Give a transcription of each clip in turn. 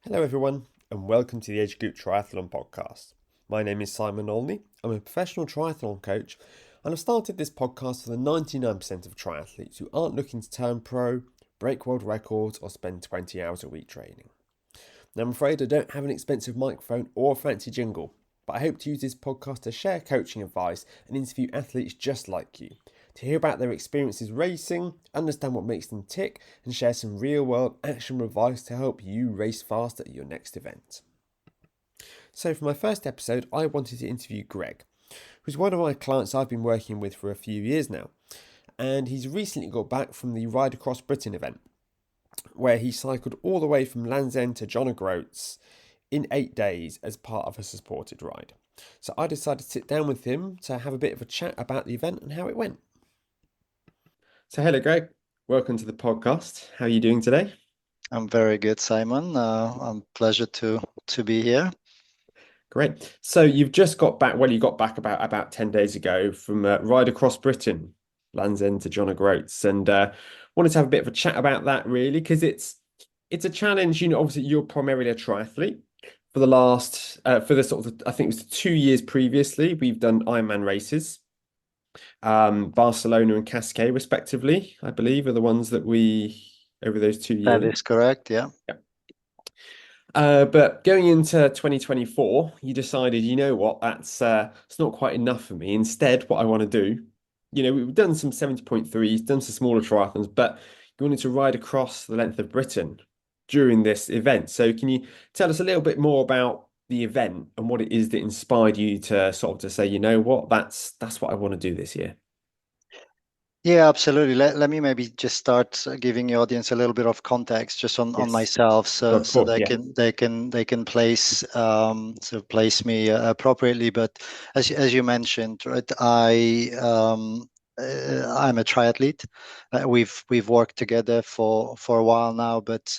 Hello, everyone, and welcome to the Age Group Triathlon Podcast. My name is Simon Olney. I'm a professional triathlon coach, and I've started this podcast for the 99% of triathletes who aren't looking to turn pro, break world records, or spend 20 hours a week training. Now, I'm afraid I don't have an expensive microphone or a fancy jingle, but I hope to use this podcast to share coaching advice and interview athletes just like you, to hear about their experiences racing, understand what makes them tick, and share some real world actionable advice to help you race fast at your next event. So, for my first episode, I wanted to interview Greg, who's one of my clients I've been working with for a few years now, and he's recently got back from the Ride Across Britain event, where he cycled all the way from Land's End to John O'Groats in 8 days as part of a supported ride. So I decided to sit down with him to have a bit of a chat about the event and how it went. So hello, Greg. Welcome to the podcast. How are you doing today? I'm very good, Simon. I'm pleasure to be here. Great. So you've just got back. Well, you got back about 10 days ago from Ride Across Britain, Land's End to John O'Groats, and wanted to have a bit of a chat about that really because it's a challenge. Obviously you're primarily a triathlete. For the last for the sort of I think it was 2 years previously, we've done Ironman races. Barcelona and Cascais, respectively, I believe, are the ones that we over those 2 years. That is correct, yeah. Yeah. But going into 2024, you decided, you know what, that's it's not quite enough for me. Instead, what I want to do, we've done some 70.3s, done some smaller triathlons, but you wanted to ride across the length of Britain during this event. So can you tell us a little bit more about the event and what it is that inspired you to sort of to say, you know what, that's what I want to do this year? Yeah, absolutely. Let me maybe just start giving the audience a little bit of context just on Yes, myself, so of so course, they yeah. can place me appropriately. But as you mentioned, right, I'm a triathlete. We've worked together for a while now, but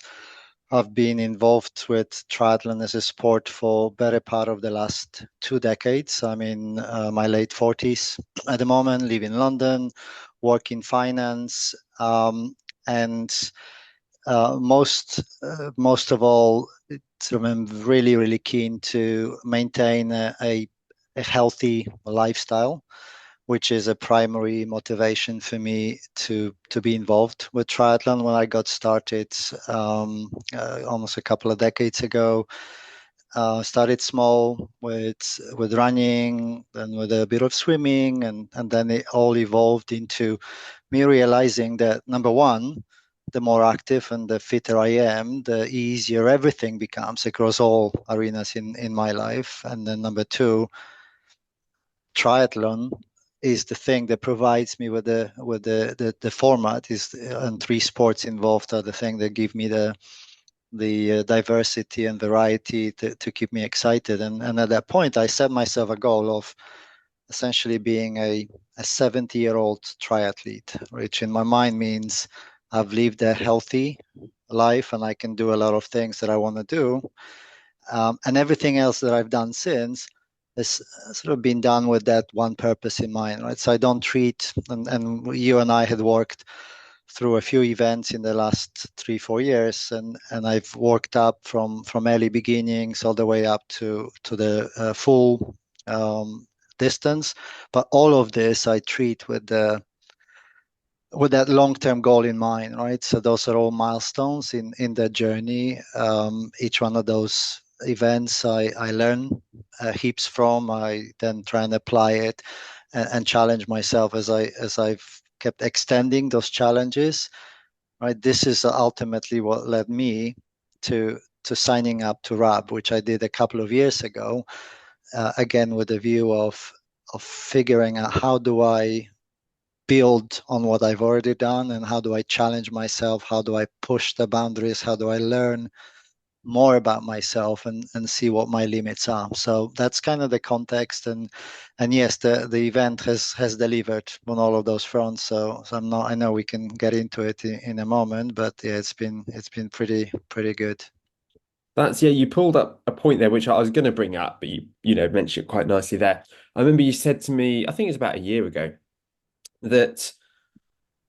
I've been involved with triathlon as a sport for better part of the last 2 decades. I'm in my late 40s at the moment, live in London, work in finance, and most of all, I'm really keen to maintain a healthy lifestyle, which is a primary motivation for me to be involved with triathlon. When I got started almost a couple of decades ago, started small with running, then with a bit of swimming, and then it all evolved into me realizing that number one, the more active and the fitter I am, the easier everything becomes across all arenas in my life. And then number two, triathlon is the thing that provides me with the format is and three sports involved are the thing that give me the diversity and variety to keep me excited. And at that point, I set myself a goal of essentially being a 70-year-old triathlete, which in my mind means I've lived a healthy life and I can do a lot of things that I want to do. And everything else that I've done since has sort of been done with that one purpose in mind, right? So I don't treat, and you and I had worked through a few events in the last 3 4 years, and I've worked up from early beginnings all the way up to the full distance. But all of this I treat with that long-term goal in mind, right? So those are all milestones in that journey. Each one of those events I learn heaps from. I then try and apply it and challenge myself as I've kept extending those challenges. Right, this is ultimately what led me to signing up to RAB, which I did a couple of years ago. Again, with the view of figuring out how do I build on what I've already done and how do I challenge myself? How do I push the boundaries? How do I learn more about myself and see what my limits are? So that's kind of the context. And yes, the event has delivered on all of those fronts. So I know we can get into it in a moment, but yeah, it's been pretty good. That's yeah, you pulled up a point there which I was going to bring up, but you mentioned it quite nicely there. I remember you said to me, I think it was about a year ago, that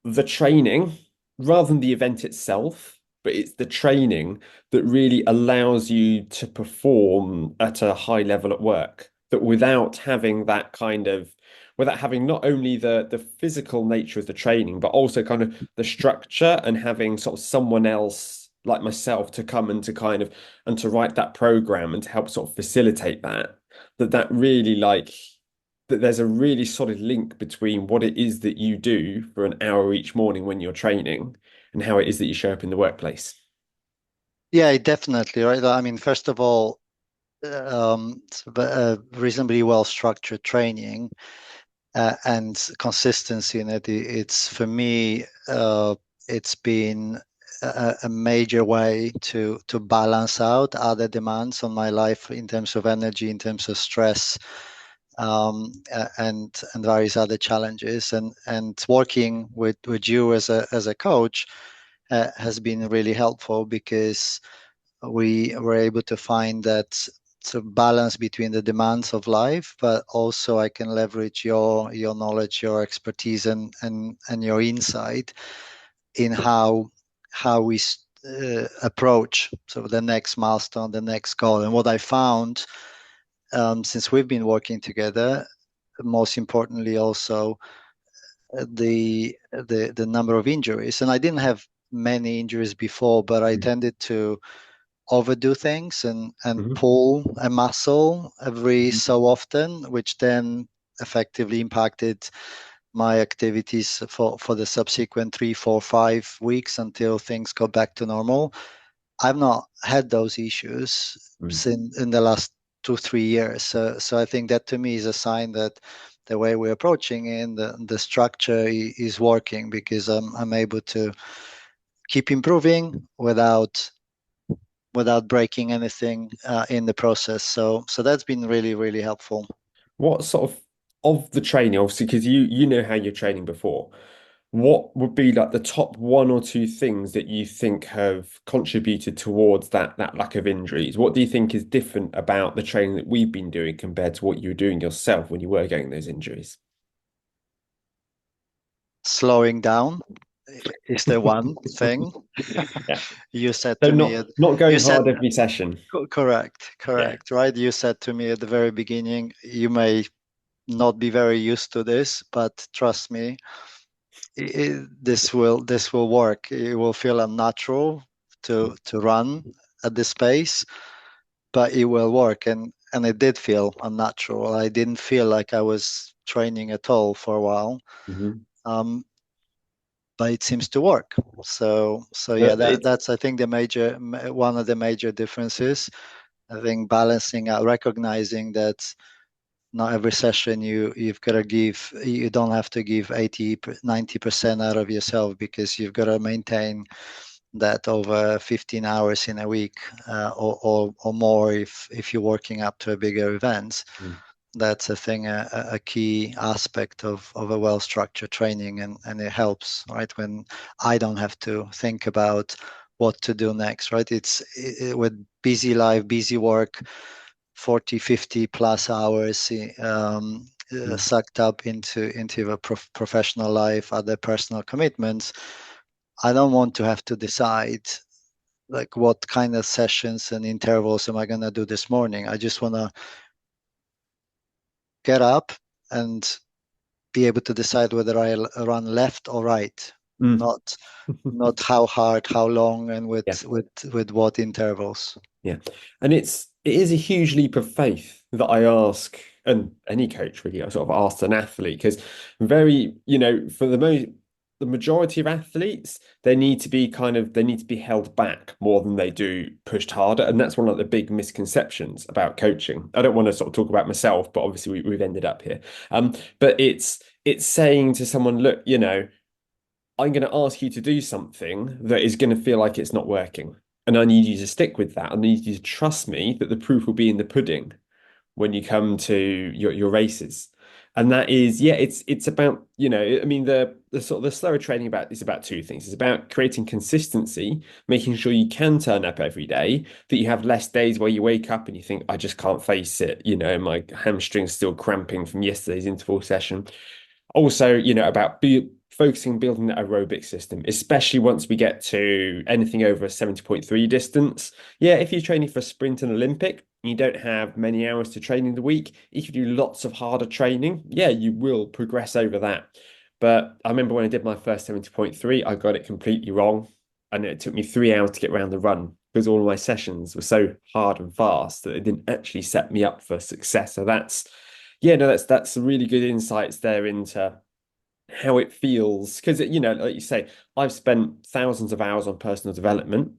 the training, rather than the event itself, but it's the training that really allows you to perform at a high level at work. That without having that kind of, without having not only the physical nature of the training, but also kind of the structure and having sort of someone else like myself to come and to kind of and to write that program and to help sort of facilitate that, that really like that there's a really solid link between what it is that you do for an hour each morning when you're training and how it is that you show up in the workplace. Yeah, definitely, right? I mean, first of all, reasonably well structured training and consistency in it. It's for me, it's been a major way to balance out other demands on my life in terms of energy, in terms of stress, and various other challenges. And working with you as a coach has been really helpful because we were able to find that sort of balance between the demands of life, but also I can leverage your knowledge, your expertise, and your insight in how we approach sort of the next milestone, the next goal. And what I found since we've been working together, most importantly, also the number of injuries. And I didn't have many injuries before, but I tended to overdo things and Mhm. pull a muscle every so often, which then effectively impacted my activities for the subsequent 3, 4, 5 weeks until things got back to normal. I've not had those issues Mm. since in the last 2, 3 years. So I think that to me is a sign that the way we're approaching it and the structure is working because I'm able to keep improving without breaking anything in the process. So that's been really, really helpful. What sort of the training, obviously, because you know how you're training before, what would be like the top one or two things that you think have contributed towards that lack of injuries? What do you think is different about the training that we've been doing compared to what you were doing yourself when you were getting those injuries? Slowing down is the one thing. Yeah. You said So to me, not you going said hard every session. correct, Yeah. correct, right? You said to me at the very beginning, you may not be very used to this, but trust me, this will work. It will feel unnatural to run at this pace, but it will work. And it did feel unnatural. I didn't feel like I was training at all for a while. Mhm. Um, but it seems to work. So yeah, It's that's I think one of the major differences. I think balancing out, recognizing that not every session you've got to give, you don't have to give 80 90% out of yourself because you've got to maintain that over 15 hours in a week, or more if you're working up to a bigger event. That's a thing, a key aspect of a well-structured training, and it helps, right? When I don't have to think about what to do next, right? With busy life, busy work, 40, 50 plus hours sucked up into a professional life, other personal commitments. I don't want to have to decide like what kind of sessions and intervals am I going to do this morning. I just want to get up and be able to decide whether I run left or right, mm. not not how hard, how long, and Yeah. with what intervals. Yeah. And it is a huge leap of faith that I ask, and any coach really, I sort of asked an athlete, because very, for the majority of athletes, they need to be held back more than they do pushed harder. And that's one of the big misconceptions about coaching. I don't want to sort of talk about myself, but obviously we've ended up here. But it's saying to someone, look, I'm going to ask you to do something that is going to feel like it's not working. And I need you to stick with that. I need you to trust me that the proof will be in the pudding when you come to your races. And that is, yeah, it's about, I mean, the sort of the slower training about is about two things. It's about creating consistency, making sure you can turn up every day, that you have less days where you wake up and you think, I just can't face it. My hamstring's still cramping from yesterday's interval session. Also, about focusing on building that aerobic system, especially once we get to anything over a 70.3 distance. Yeah, if you're training for a sprint and Olympic, you don't have many hours to train in the week. If you do lots of harder training, yeah, you will progress over that. But I remember when I did my first 70.3, I got it completely wrong. And it took me 3 hours to get around the run because all of my sessions were so hard and fast that it didn't actually set me up for success. So yeah, no, that's some really good insights there into how it feels. Because, like you say, I've spent thousands of hours on personal development,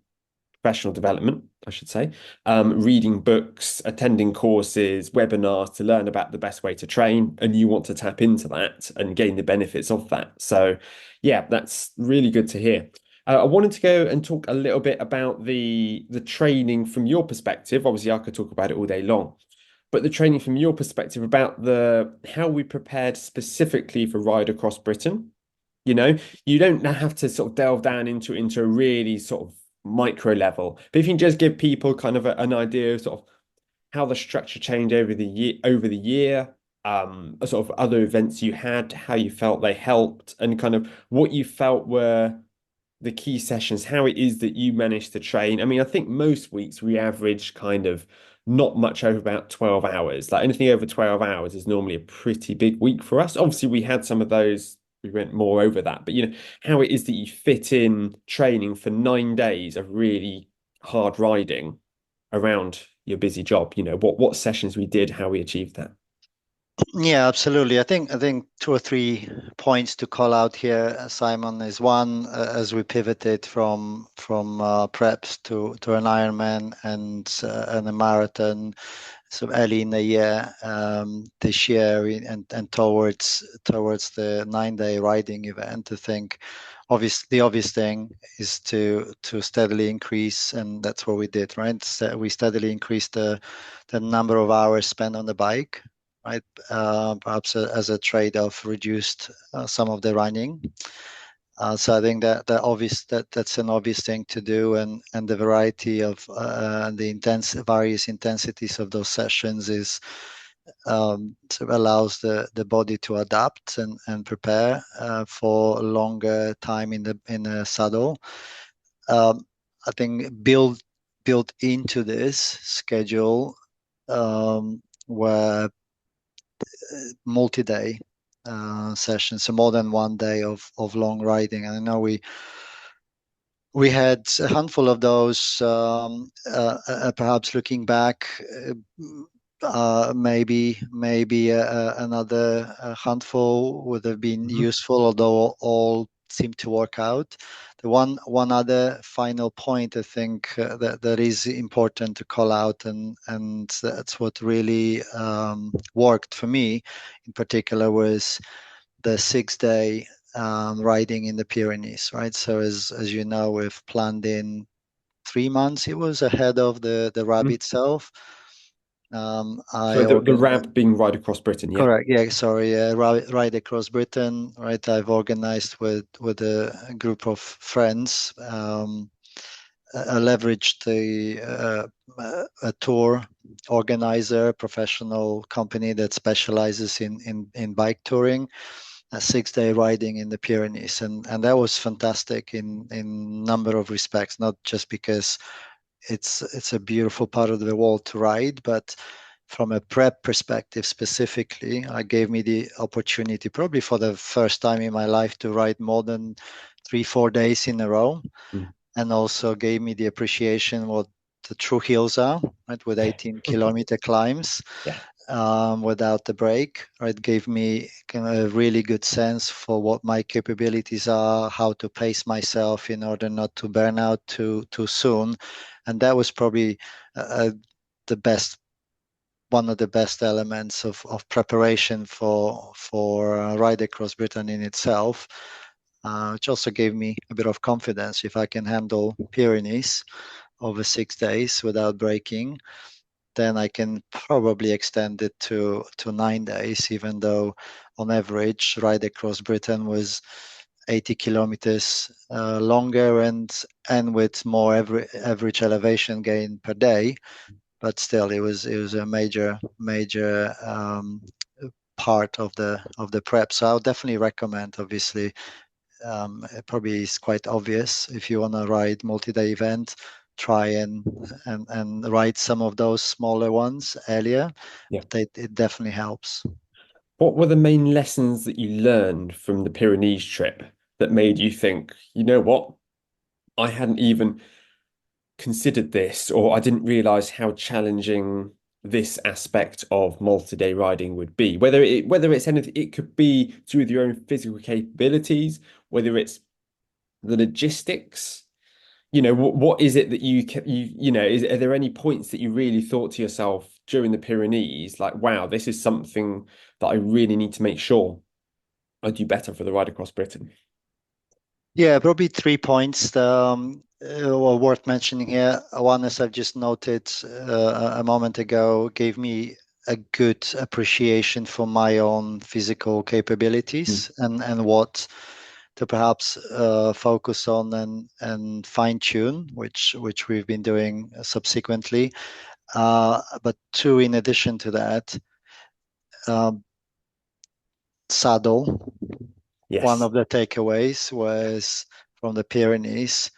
professional development, I should say, reading books, attending courses, webinars to learn about the best way to train. And you want to tap into that and gain the benefits of that. So, yeah, that's really good to hear. I wanted to go and talk a little bit about the training from your perspective. Obviously, I could talk about it all day long, but the training from your perspective about the how we prepared specifically for Ride Across Britain. You know, you don't have to sort of delve down into a really sort of micro level, but if you can just give people kind of an idea of sort of how the structure changed over the year, sort of other events you had, how you felt they helped, and kind of what you felt were the key sessions, how it is that you managed to train. I mean, I think most weeks we average kind of not much over about 12 hours. Like anything over 12 hours is normally a pretty big week for us. Obviously, we had some of those, we went more over that, but how it is that you fit in training for 9 days of really hard riding around your busy job, what sessions we did, how we achieved that. Yeah, absolutely. I think two or three points to call out here, Simon, is one, as we pivoted from preps to an Ironman and a marathon, so early in the year, this year, and towards the 9-day riding event. I think the obvious thing is to steadily increase, and that's what we did, right? So we steadily increased the number of hours spent on the bike, right? Perhaps as a trade-off, reduced some of the running. So I think that's an obvious thing to do, and the variety of the various intensities of those sessions is sort of allows the body to adapt and prepare for a longer time in the saddle. I think built into this schedule were multi-day sessions, so more than one day of long riding. And I know we had a handful of those. Perhaps looking back, maybe another handful would have been useful, although all seem to work out. The one other final point I think that is important to call out, and that's what really worked for me in particular, was the 6-day riding in the Pyrenees, right? So as you know, we've planned in 3 months. It was ahead of the RAB itself. I So the organized. RAB being Ride Across Britain, yeah. Correct. Yeah. Sorry. Ride across Britain. Right. I've organized with a group of friends. I leveraged a tour organizer, professional company that specializes in bike touring, a 6-day riding in the Pyrenees, and that was fantastic in number of respects. Not just because it's a beautiful part of the world to ride, but from a prep perspective specifically, it gave me the opportunity, probably for the first time in my life, to ride more than 3-4 days in a row, Mm. and also gave me the appreciation what the true hills are, right, with 18-kilometer climbs Yeah. without the break, right? Gave me kind of a really good sense for what my capabilities are, how to pace myself in order not to burn out too soon, and that was probably the best one of the best elements of preparation for Ride Across Britain in itself, which also gave me a bit of confidence. If I can handle Pyrenees over 6 days without breaking, then I can probably extend it to 9 days, even though on average Ride Across Britain was 80 kilometers longer and with more average elevation gain per day. But still, it was a major part of the prep. So I would definitely recommend, obviously, it probably is quite obvious. If you want to ride multi-day event, try and ride some of those smaller ones earlier. Yeah. It definitely helps. What were the main lessons that you learned from the Pyrenees trip that made you think, you know what, I hadn't even considered this, or I didn't realize how challenging this aspect of multi-day riding would be. Whether it's anything, it could be to do with your own physical capabilities, whether it's the logistics. What is it that are there any points that you really thought to yourself during the Pyrenees, like, wow, this is something that I really need to make sure I do better for the ride across Britain? Yeah, probably 3 points are worth mentioning here. One, as I've just noted a moment ago, gave me a good appreciation for my own physical Mm. capabilities and what to perhaps focus on and fine tune, which we've been doing subsequently. But two, in addition to that, uh, saddle. One Yes. of the takeaways was from the Pyrenees,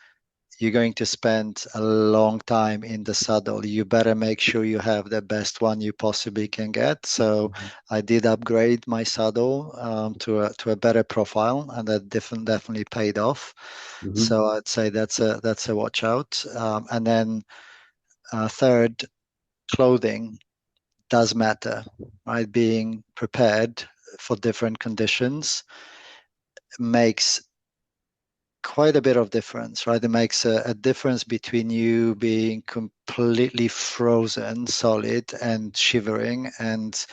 you're going to spend a long time in the saddle. You better make sure you have the best one you possibly can get. So I did upgrade my saddle to a better profile, and that definitely paid off. Hmm. So I'd say that's a watch out. And then third, clothing does matter, right? Being prepared for different conditions makes quite a bit of difference, right? It makes a difference between you being completely frozen, solid, and shivering, and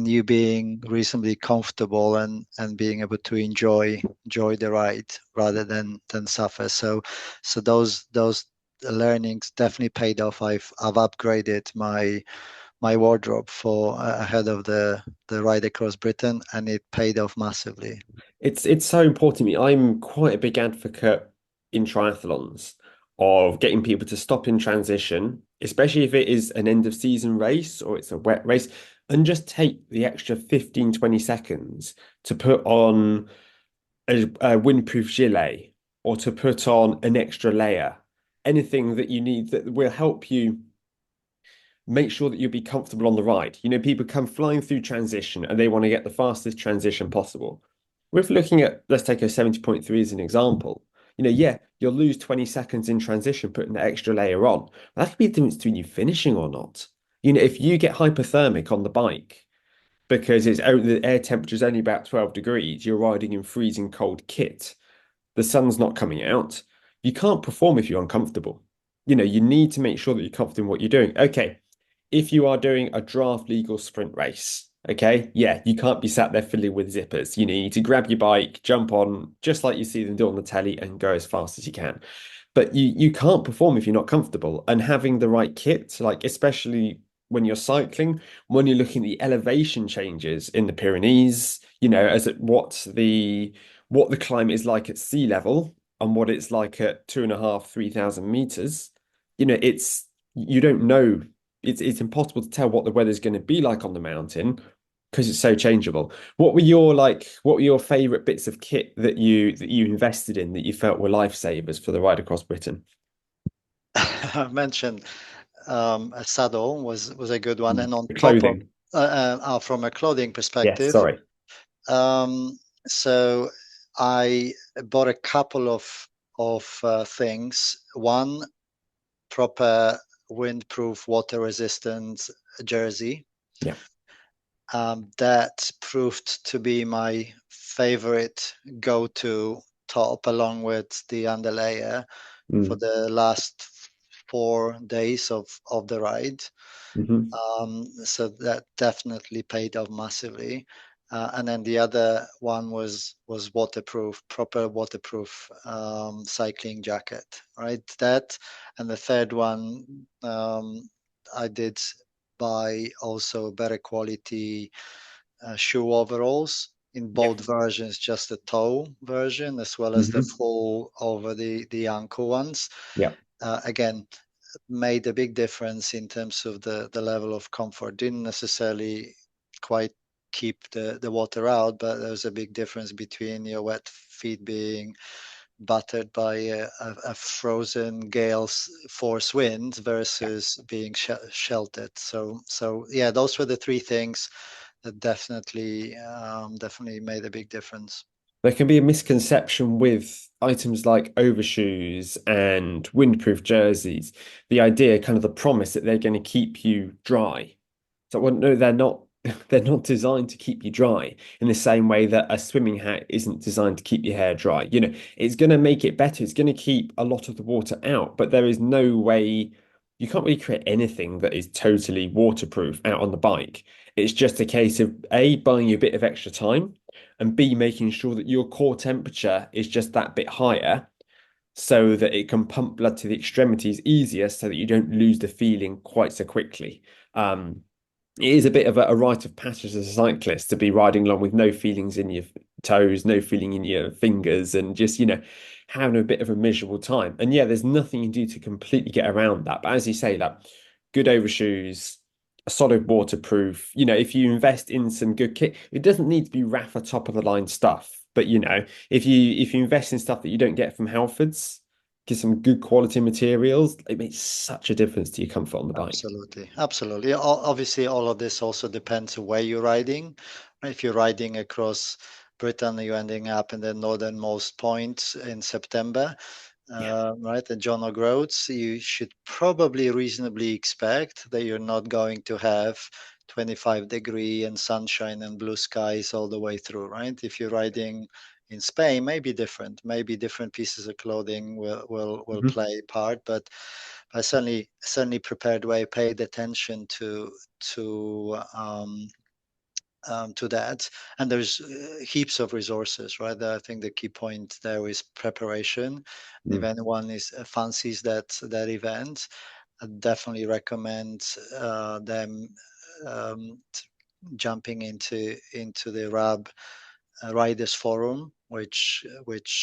you being reasonably comfortable and being able to enjoy the ride rather than suffer. So those learnings definitely paid off. I've upgraded my wardrobe for ahead of the ride across Britain, and it paid off massively. It's so important to me. I'm quite a big advocate in triathlons of getting people to stop in transition, especially if it is an end of season race or it's a wet race, and just take the extra 15-20 seconds to put on a windproof gilet or to put on an extra layer. Anything that you need that will help you make sure that you'll be comfortable on the ride. People come flying through transition and they want to get the fastest transition possible. With looking at, let's take a 70.3 as an example, yeah, you'll lose 20 seconds in transition putting that extra layer on. That could be the difference between you finishing or not. If you get hypothermic on the bike because the air temperature is only about 12 degrees, you're riding in freezing cold kit, the sun's not coming out, you can't perform if you're uncomfortable. You need to make sure that you're comfortable in what you're doing. Okay, if you are doing a draft legal sprint race, okay, yeah, you can't be sat there fiddling with zippers. You need to grab your bike, jump on, just like you see them do on the telly, and go as fast as you can. But you can't perform if you're not comfortable. And having the right kit, like especially when you're cycling, when you're looking at the elevation changes in the Pyrenees, as what the climate is like at sea level and what it's like at 2,500, 3,000 meters, it's you don't know, it's impossible to tell what the weather's going to be like on the mountain because it's so changeable. What were your favorite bits of kit that you invested in that you felt were lifesavers for the ride across Britain? I mentioned a saddle was a good one, and on The top of clothing. from a clothing Yes, perspective, sorry. um, so I bought a couple of things. One, proper windproof, water resistant jersey. Yeah. That proved to be my favorite go-to top, along with the underlayer for Mm. the last 4 days of the ride. Hmm. So that definitely paid off massively. And then the other one was waterproof, proper waterproof cycling jacket, right? That, and the third one, I did buy also better quality shoe overalls in Yeah. both versions, just the toe version as well as the Hmm. full over the ankle ones. Yeah. Again, made a big difference in terms of the level of comfort. Didn't necessarily quite keep the water out, but there's a big difference between your wet feet being battered by a frozen gale's force wind versus being sheltered. So yeah, those were the three things that definitely made a big difference. There can be a misconception with items like overshoes and windproof jerseys, the idea, kind of the promise that they're going to keep you dry. So, well, no, they're not. They're not designed to keep you dry in the same way that a swimming hat isn't designed to keep your hair dry. It's going to make it better. It's going to keep a lot of the water out, but there is no way you can't really create anything that is totally waterproof out on the bike. It's just a case of A, buying you a bit of extra time, and B, making sure that your core temperature is just that bit higher so that it can pump blood to the extremities easier so that you don't lose the feeling quite so quickly. It is a bit of a rite of passage as a cyclist to be riding along with no feelings in your toes, no feeling in your fingers, and just, having a bit of a miserable time. And yeah, there's nothing you can do to completely get around that. But as you say, like good overshoes, a solid waterproof, if you invest in some good kit, it doesn't need to be Rafa top of the line stuff. But if you invest in stuff that you don't get from Halfords, get some good quality materials, it makes such a difference to your comfort on the bike. Absolutely. Obviously, all of this also depends on where you're riding. If you're riding across Britain, you're ending up in the northernmost point in September, Yeah. right? And John O'Groats, you should probably reasonably expect that you're not going to have 25-degree and sunshine and blue skies all the way through, right? If you're riding in Spain, maybe different. Maybe different pieces of clothing will Mhm. play a part, but I certainly prepared way paid attention to that. And there's heaps of resources, right? I think the key point there is preparation. If Mm. anyone fancies that event, I definitely recommend them jumping into the RAB Riders Forum, which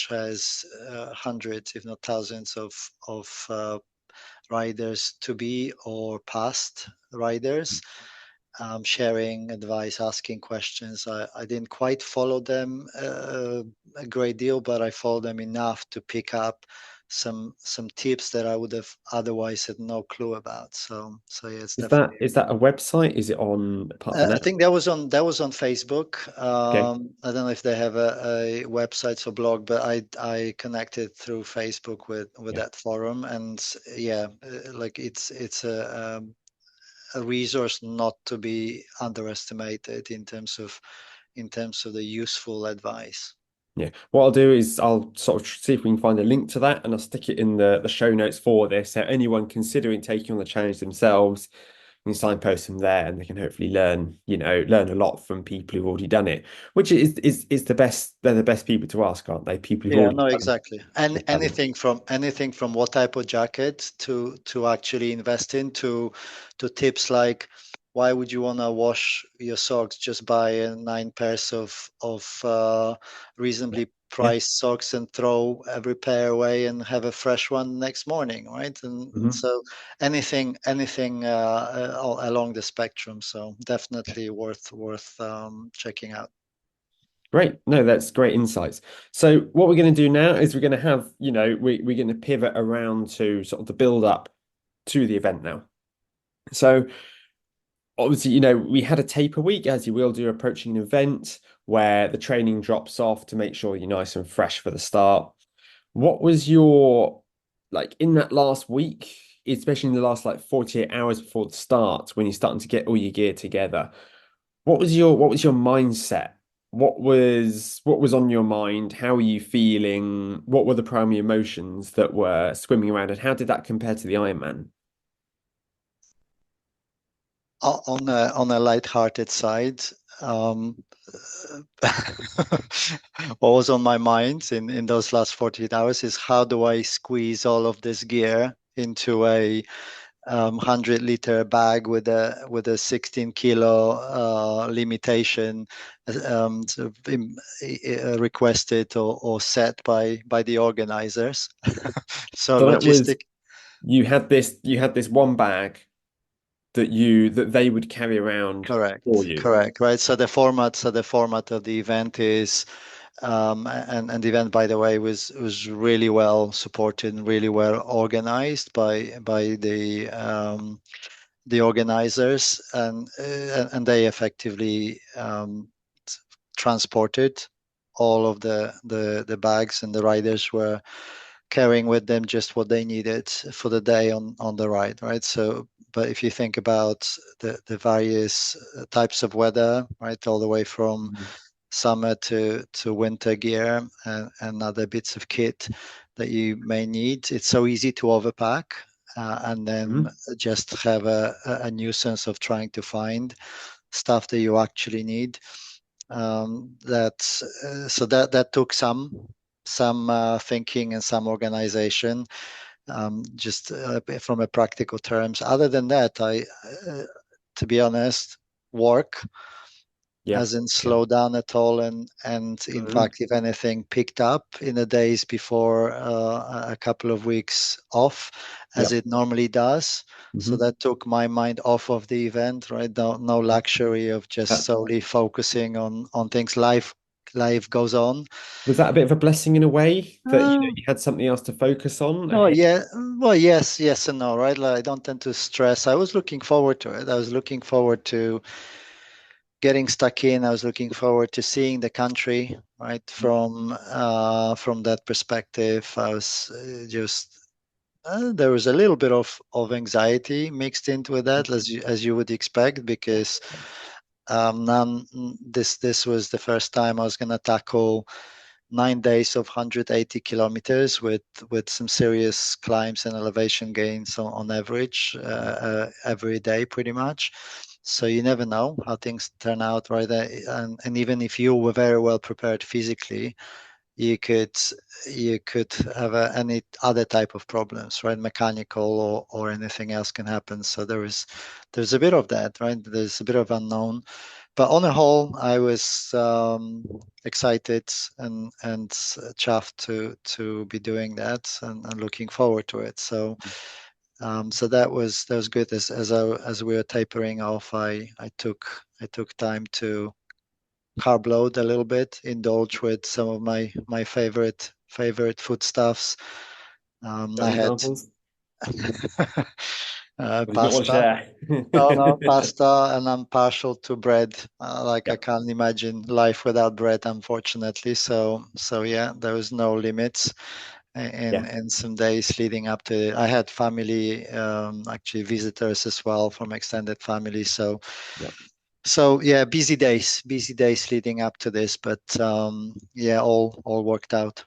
has hundreds, if not thousands, of riders to be or past riders, sharing advice, asking questions. I didn't quite follow them a great deal, but I followed them enough to pick up some tips that I would have otherwise had no clue about. So yeah, it's Is that definitely. is that a website? Is it on part of an I app? think that was on Facebook. Okay. I don't know if they have a website or blog, but I connected through Facebook with Yeah. that forum, and yeah, like it's a resource not to be underestimated in terms of the useful advice. Yeah. What I'll do is I'll sort of see if we can find a link to that and I'll stick it in the show notes for this. So anyone considering taking on the challenge themselves can signpost them there and they can hopefully learn a lot from people who've already done it, which is the best, they're the best people to ask, aren't they? People who've Yeah, already no, exactly. And done it. anything from what type of jacket to actually invest in to tips like why would you want to wash your socks? Just buy 9 pairs of Yeah. reasonably Yeah. priced socks and throw every pair away and have a fresh one next morning, right? And Mhm. so anything along the spectrum. So definitely worth checking out. Great. No, that's great insights. So what we're going to do now is we're going to have, we're going to pivot around to sort of the build up to the event now. So obviously, we had a taper week, as you will do approaching an event where the training drops off to make sure you're nice and fresh for the start. What was your, like in that last week, especially in the last like 48 hours before the start, when you're starting to get all your gear together? What was your mindset? What was on your mind? How were you feeling? What were the primary emotions that were swimming around, and how did that compare to the Ironman? On a light-hearted side, um, what was on my mind in those last 48 hours is how do I squeeze all of this gear into a 100-liter bag with a 16 kilo limitation sort of requested or set by the organizers. So So that was logistic. you had this one bag. that they would carry around for Correct, you. correct, right. So the format of the event is, and the event, by the way, was really well supported and really well organized by the organizers, and they effectively transported all of the bags, and the riders were carrying with them just what they needed for the day on the ride, right? So, but if you think about the various types of weather, right, all the way from Mhm. summer to winter gear and other bits of kit that you may need, it's so easy to overpack. And then Mhm. just have a nuisance of trying to find stuff that you actually need. That took some thinking and some organization, just from a practical terms. Other than that, to be honest, work Yeah. hasn't Yeah. slowed down at all, and in Mhm. fact, if anything, picked up in the days before a couple of weeks off, Yeah. as it normally does. So Mhm. that took my mind off of the event, right? No luxury of just That solely focusing on things. Life goes on. was that a bit of a blessing in a way that Uh, you had something else to focus on oh ahead. yeah, well, yes and no, right? Like, I don't tend to stress. I was looking forward to it. I was looking forward to getting stuck in. I was looking forward to seeing the country, right? From that perspective, I was just there was a little bit of anxiety mixed into with that, as you would expect, because none this was the first time I was going to tackle 9 days of 180 kilometers with some serious climbs and elevation gains on average every day, pretty much. So you never know how things turn out, right? And even if you were very well prepared physically, you could you could have any other type of problems, right? Mechanical or anything else can happen. So there's a bit of that, right? There's a bit of unknown, but on the whole, I was excited and chuffed to be doing that, and looking forward to it. So that was good. As we were tapering off, I took time to carb load a little bit, indulge with some of my favorite foodstuffs. I Some had examples? Or did you not want to pasta. share? No, no, pasta, and I'm partial to bread. Like, Yeah. I can't imagine life without bread, unfortunately. So yeah, there was no limits in Yeah. in some days leading up to it. I had family, actually visitors as well from extended family. Yeah. So yeah, busy days leading up to this, but yeah, all worked out.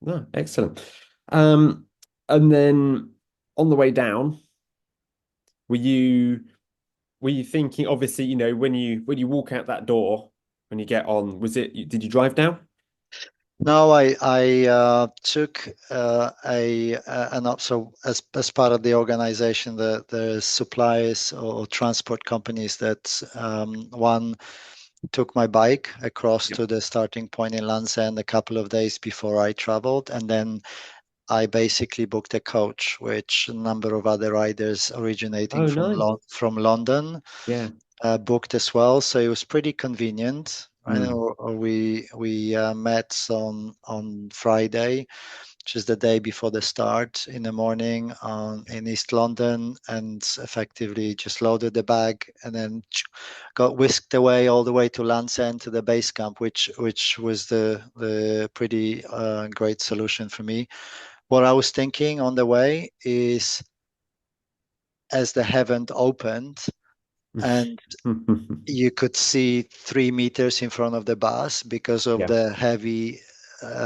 No, excellent. Um, and then on the way down, were you were you thinking, obviously, when you walk out that door, when you get on, did you drive down? No, I took an up so as part of the organization, the suppliers or transport companies that one took my bike across Yep. to the starting point in Land's End a couple of days before I traveled, and then I basically booked a coach, which a number of other riders originating Oh, nice. from London Yeah. booked as well. So it was pretty convenient. I Mm. know we met on Friday, which is the day before the start, in the morning in East London, and effectively just loaded the bag and then got whisked away all the way to Land's End to the base camp, which was the pretty great solution for me. What I was thinking on the way is, as the heaven opened and you could see 3 meters in front of the bus because of Yeah. the heavy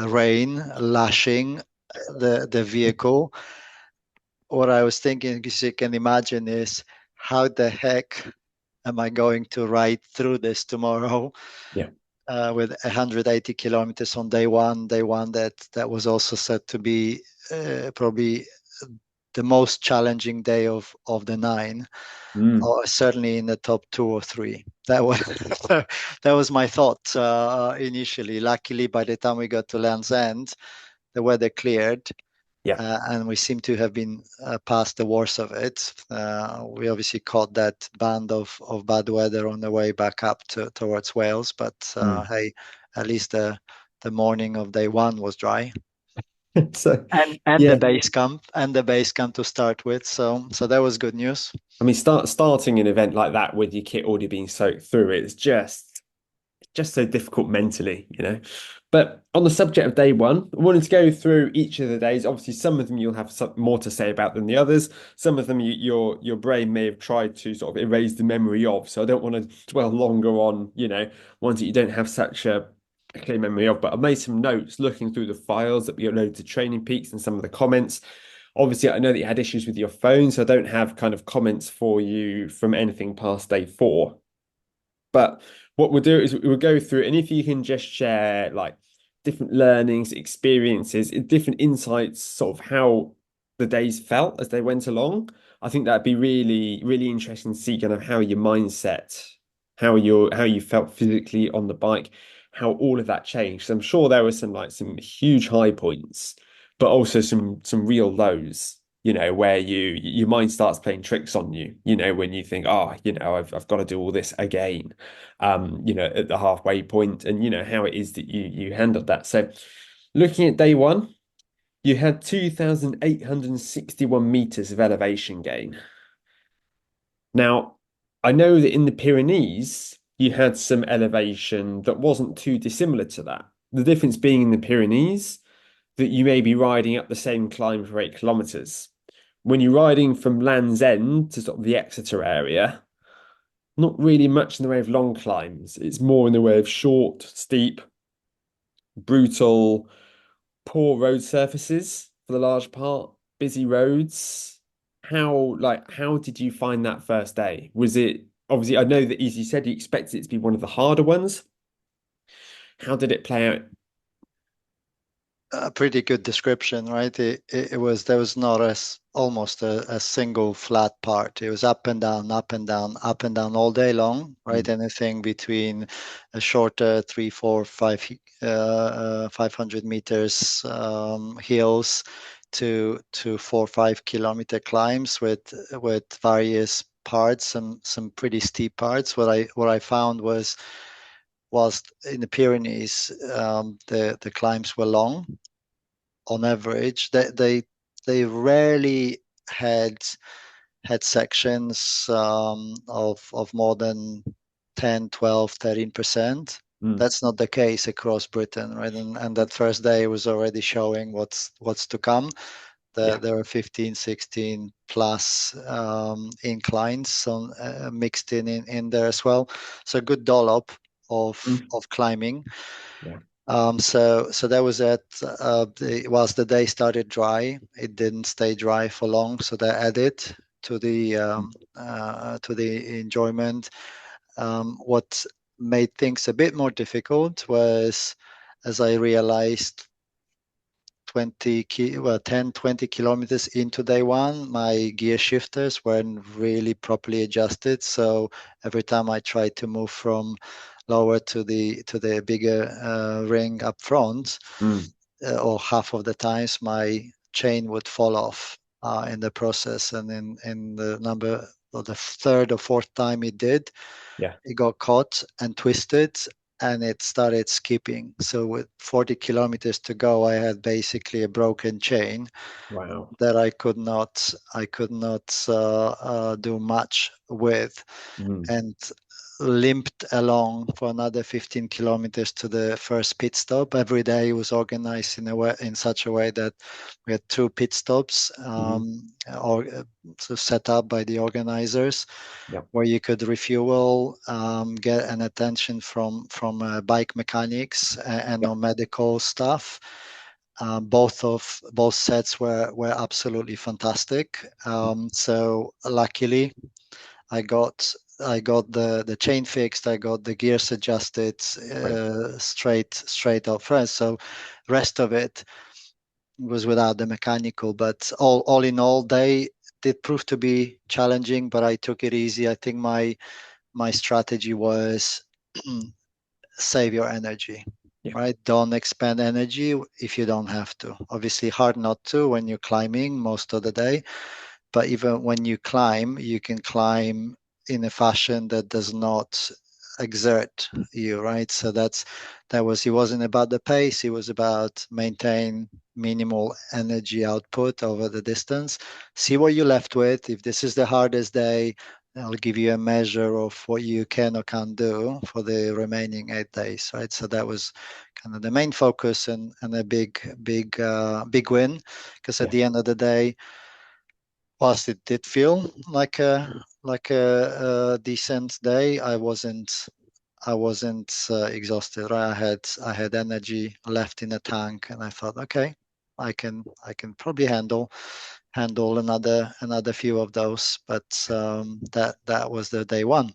rain lashing the vehicle. What I was thinking, as you can imagine, is how the heck am I going to ride through this tomorrow Yeah. with 180 kilometers on day one that was also said to be probably the most challenging day of the 9, Mm. or certainly in the top 2 or 3. That was that was my thought initially. Luckily, by the time we got to Land's End, the weather cleared, Yeah. And we seem to have been past the worst of it. We obviously caught that band of bad weather on the way back up towards Wales, but Mm. hey, at least the morning of day one was dry. So And yeah, the base camp to start with. So that was good news. I mean, starting an event like that with your kit already being soaked through it is just so difficult mentally, you know. But on the subject of day one, I wanted to go through each of the days. Obviously, some of them you'll have some more to say about than the others. Some of them your brain may have tried to sort of erase the memory of. So I don't want to dwell longer on, you know, ones that you don't have such a clear memory of. But I made some notes looking through the files that we uploaded to Training Peaks and some of the comments. Obviously, I know that you had issues with your phone, so I don't have kind of comments for you from anything past day four. But what we'll do is we'll go through, and if you can just share like different learnings, experiences, different insights, sort of how the days felt as they went along, I think that'd be really, really interesting to see kind of how your mindset, how you felt physically on the bike, how all of that changed. I'm sure there were some huge high points, but also some real lows, you know, where your mind starts playing tricks on you, you know, when you think, oh, you know, I've got to do all this again, you know, at the halfway point, and you know how it is that you handled that. So looking at day one, you had 2,861 meters of elevation gain. Now, I know that in the Pyrenees, you had some elevation that wasn't too dissimilar to that. The difference being in the Pyrenees that you may be riding up the same climb for 8 kilometers. When you're riding from Land's End to sort of the Exeter area, not really much in the way of long climbs. It's more in the way of short, steep, brutal, poor road surfaces for the large part, busy roads. How did you find that first day? Was it obviously I know that as you said you expected it to be one of the harder ones. How did it play out? A pretty good description, right? It was there was not almost a single flat part. It was up and down, up and down, up and down all day long, right? Mm, Anything between a shorter 3, 4, 5, 500 meters hills to 4 or 5 kilometer climbs with various parts, some pretty steep parts. What I found was whilst in the Pyrenees, the climbs were long on average. They rarely had sections of more than 10, 12, 13%. mm, That's not the case across Britain, right? And that first day was already showing what's to come. yeah. There were 15, 16 plus inclines on, mixed in there as well. So a good dollop Mm, of climbing. yeah. So that was it. Whilst the day started dry, it didn't stay dry for long. So that added to the enjoyment. What made things a bit more difficult was, as I realized 10, 20 kilometers into day one, my gear shifters weren't really properly adjusted. So every time I tried to move from lower to the bigger ring up front, Mm, or half of the times my chain would fall off in the process. And in the number or the third or fourth time it did, yeah. it got caught and twisted and it started skipping. So with 40 kilometers to go, I had basically a broken chain Wow. that I could not do much with, Mm, and limped along for another 15 kilometers to the first pit stop. Every day was organized in such a way that we had 2 pit stops, mhm, or so set up by the organizers, yeah. where you could refuel, get an attention from bike mechanics and Yeah. no medical stuff. Both sets were absolutely fantastic. So luckily, I got I got the chain fixed. I got the gears adjusted Great. straight up front. So rest of it was without the mechanical. But all in all, they did prove to be challenging. But I took it easy. I think my strategy was save your energy. Yeah. right? Don't expend energy if you don't have to. Obviously, hard not to when you're climbing most of the day, but even when you climb, you can climb in a fashion that does not exert you, right? So it wasn't about the pace, it was about maintain minimal energy output over the distance. See what you're left with. If this is the hardest day, I'll give you a measure of what you can or can't do for the remaining 8 days, right? So that was kind of the main focus, and a big win, because at Yeah. the end of the day, whilst it did feel like a decent day, I wasn't exhausted. Right? I had energy left in the tank, and I thought, okay, I can probably handle another few of those. But that was the day one.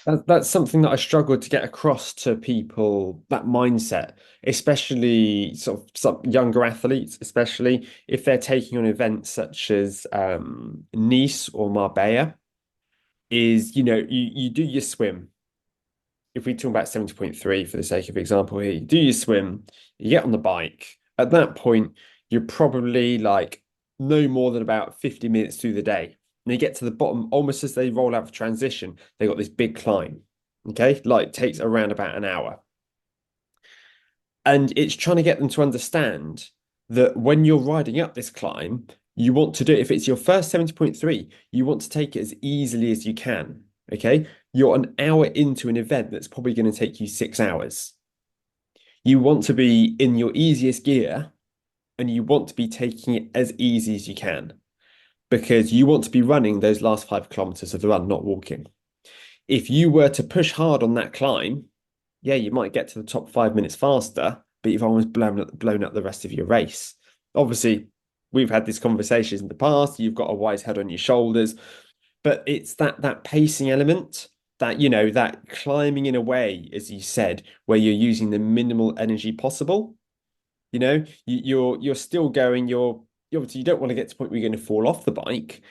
That's something that I struggle to get across to people, that mindset, especially sort of some younger athletes, especially if they're taking on events such as Nice or Marbella, is, you do your swim. If we talk about 70.3 for the sake of example here, you do your swim, you get on the bike. At that point, you're probably like no more than about 50 minutes through the day. And you get to the bottom, almost as they roll out for transition, they got this big climb. Okay, like takes around about an hour. And it's trying to get them to understand that when you're riding up this climb, you want to do it. If it's your first 70.3, you want to take it as easily as you can. Okay. You're an hour into an event that's probably going to take you 6 hours. You want to be in your easiest gear and you want to be taking it as easy as you can because you want to be running those last 5 kilometers of the run, not walking. If you were to push hard on that climb, yeah, you might get to the top 5 minutes faster, but you've almost blown up the rest of your race. Obviously, we've had these conversations in the past. You've got a wise head on your shoulders, but it's that pacing element, that that climbing in a way, as you said, where you're using the minimal energy possible. You're still going. Obviously you don't want to get to the point where you're going to fall off the bike,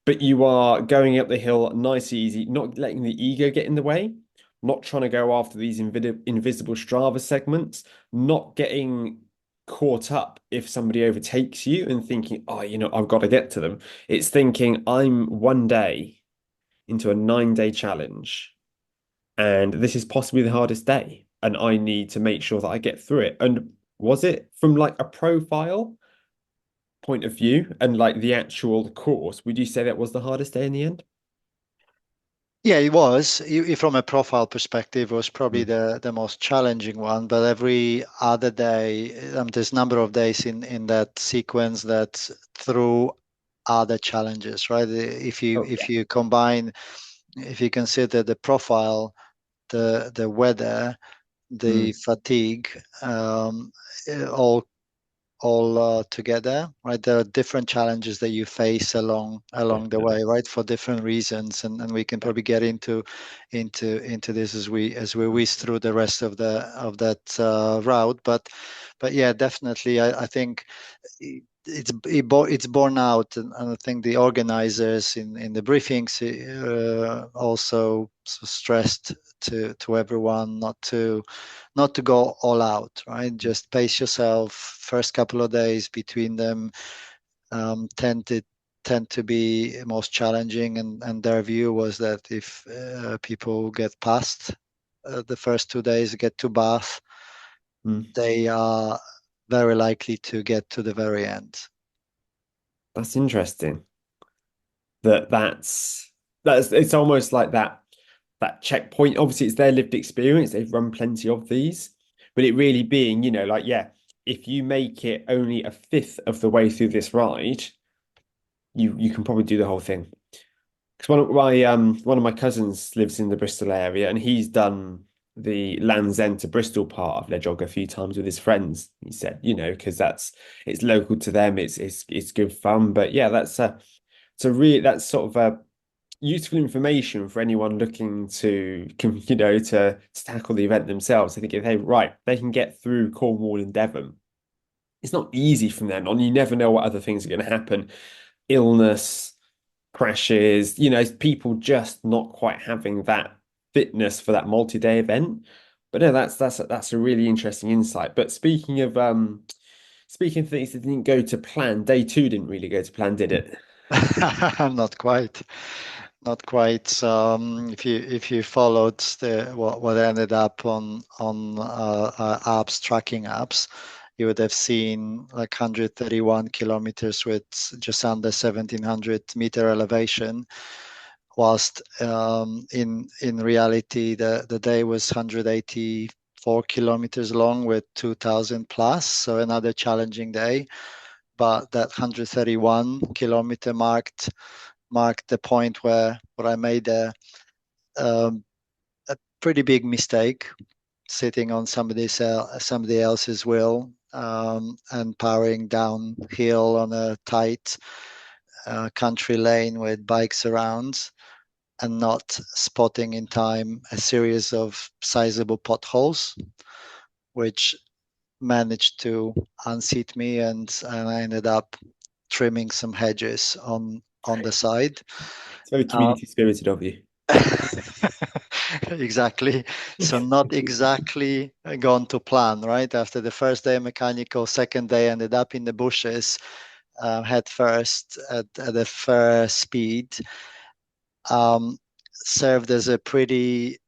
but you are going up the hill nice, easy, not letting the ego get in the way, not trying to go after these invisible Strava segments, not getting caught up if somebody overtakes you and thinking, oh, I've got to get to them. It's thinking, I'm one day into a 9 day challenge, and this is possibly the hardest day, and I need to make sure that I get through it. And was it from like a profile point of view and like the actual course, would you say that was the hardest day in the end? Yeah, it was. From a profile perspective, it was probably Mm. the most challenging one. But every other day, there's a number of days in that sequence that through other challenges, right? If you Oh, if you combine, if you consider the profile, the weather, the mm, fatigue, all together, right? There are different challenges that you face along the definitely. way, right? For different reasons, and we can Yeah. probably get into this as we whiz through the rest of that route. But yeah, definitely, I think it's borne out, and I think the organizers in the briefings also stressed to everyone not to go all out, right? Just pace yourself. First couple of days between them tend to be most challenging, and their view was that if people get past the first 2 days, get to Bath, Mm. they are very likely to get to the very end. That's interesting. That's it's almost like that checkpoint. Obviously, it's their lived experience. They've run plenty of these, but it really being, like, yeah, if you make it only a fifth of the way through this ride, you can probably do the whole thing. Because one of my cousins lives in the Bristol area, and he's done the Land's End to Bristol part of Ledge a few times with his friends. He said, because it's local to them, it's good fun. But yeah, that's sort of a useful information for anyone looking to tackle the event themselves. I think if they can get through Cornwall and Devon. It's not easy from then on. You never know what other things are going to happen. Illness, crashes, people just not quite having that fitness for that multi-day event. But no, that's a really interesting insight. But speaking of things that didn't go to plan, day two didn't really go to plan, did it? Not quite, not quite. If you followed what ended up on apps, tracking apps, you would have seen like 131 kilometers with just under 1700-meter elevation, whilst in reality the day was 184 kilometers long with 2000 plus. So another challenging day, but that 131-kilometer marked the point where I made um, a pretty big mistake, sitting on somebody else's wheel, and powering downhill on a tight country lane with bikes around, and not spotting in time a series of sizable potholes, which managed to unseat me, and I ended up trimming some hedges on the side. It's very Uh, community spirited of you. exactly. So not exactly gone to plan, right? After the first day mechanical, second day ended up in the bushes, head first at a fair speed. Um, Served as a pretty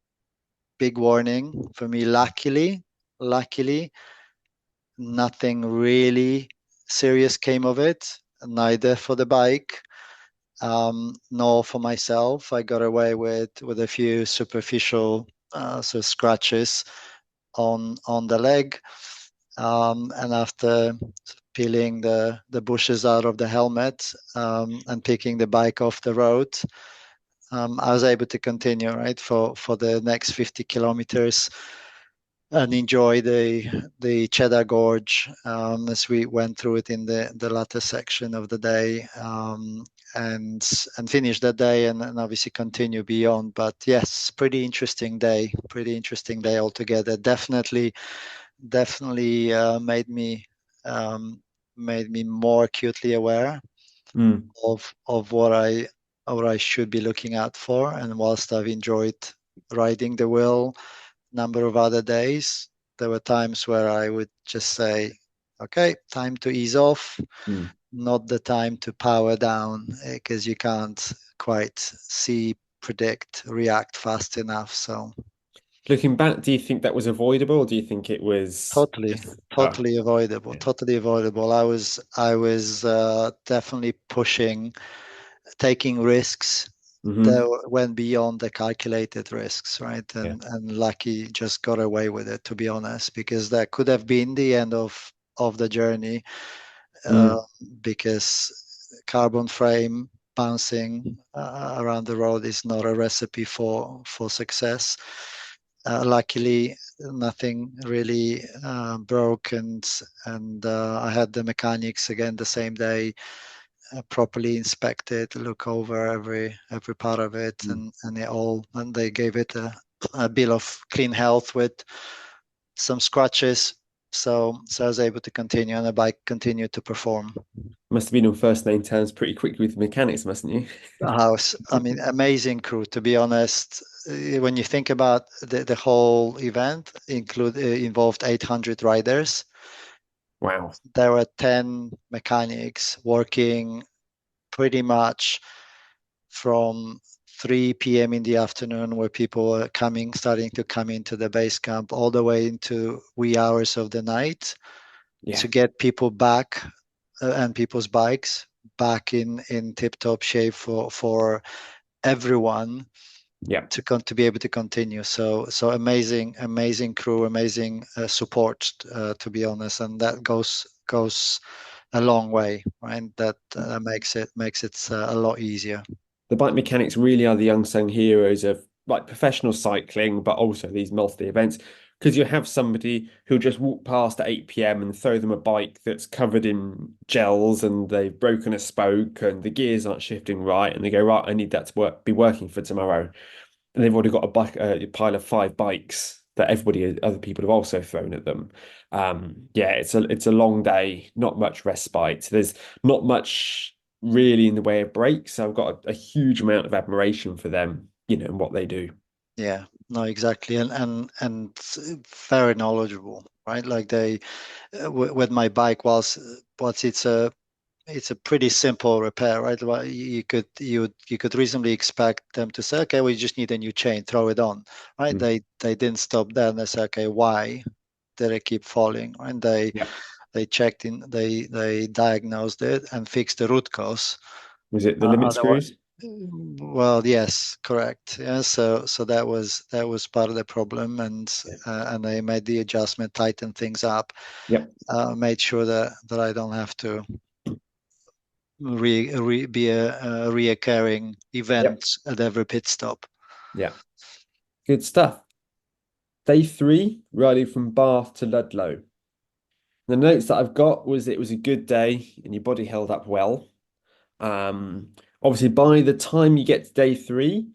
big warning for me. Luckily, nothing really serious came of it, neither for the bike, nor for myself. I got away with a few superficial scratches on the leg, and after peeling the bushes out of the helmet, and picking the bike off the road, I was able to continue right for the next 50 kilometers and enjoy the Cheddar Gorge, as we went through it in the latter section of the day, and finish that day, and obviously continue beyond. But yes, pretty interesting day altogether. Definitely um, made me more acutely aware Mm. of what I should be looking out for. And whilst I've enjoyed riding the wheel number of other days, there were times where I would just say, okay, time to ease off, Mm. not the time to power down, because you can't quite see, predict, react fast enough. So Looking back, do you think that was avoidable, or do you think it was totally, just totally avoidable, yeah. totally avoidable. I was definitely pushing, taking risks Hmm. that went beyond the calculated risks, right? Yeah. And lucky just got away with it, to be honest, because that could have been the end of the journey, uh, Mm. because carbon frame bouncing around the road is not a recipe for success. Luckily, nothing really broke, and I had the mechanics again the same day properly inspected, look over every part of it, Mm. and they gave it a bill of clean health with some scratches. So I was able to continue, and the bike continued to perform. Must have been on first name terms pretty quickly with the mechanics, mustn't you? The house, I mean, amazing crew, to be honest. When you think about the whole event, involved 800 riders. Wow. There were 10 mechanics working pretty much from 3 p.m. in the afternoon, where people were starting to come into the base camp, all the way into wee hours of the night, Yeah. to get people back, and people's bikes back in tip-top shape for everyone Yeah. to be able to continue. So amazing crew, amazing support, to be honest, and that goes a long way, right? That makes it a lot easier. The bike mechanics really are the unsung heroes of like professional cycling, but also these multi events. Because you have somebody who'll just walk past at 8 p.m. and throw them a bike that's covered in gels and they've broken a spoke and the gears aren't shifting right. And they go, right, I need that to be working for tomorrow. And they've already got a pile of five bikes that other people have also thrown at them. Yeah, it's a long day, not much respite. There's not much really in the way of breaks. So I've got a huge amount of admiration for them, and what they do. Yeah, no, exactly, and very knowledgeable, right? Like they with my bike, whilst it's a pretty simple repair, right? Well, you could reasonably expect them to say, okay, we just need a new chain, throw it on, right? Mm. They didn't stop there, and they said, okay, why did it keep falling? And they checked in, they diagnosed it and fixed the root cause. Was it the limit Otherwise, screws? well, yes, correct. Yeah, so that was part of the problem, Yeah. and they made the adjustment, tightened things up, Yep. made sure that I don't have to be a reoccurring Yep. event at every pit stop. Yeah. Good stuff. Day three, riding from Bath to Ludlow. The notes that I've got was it was a good day and your body held up well. Obviously, by the time you get to day three,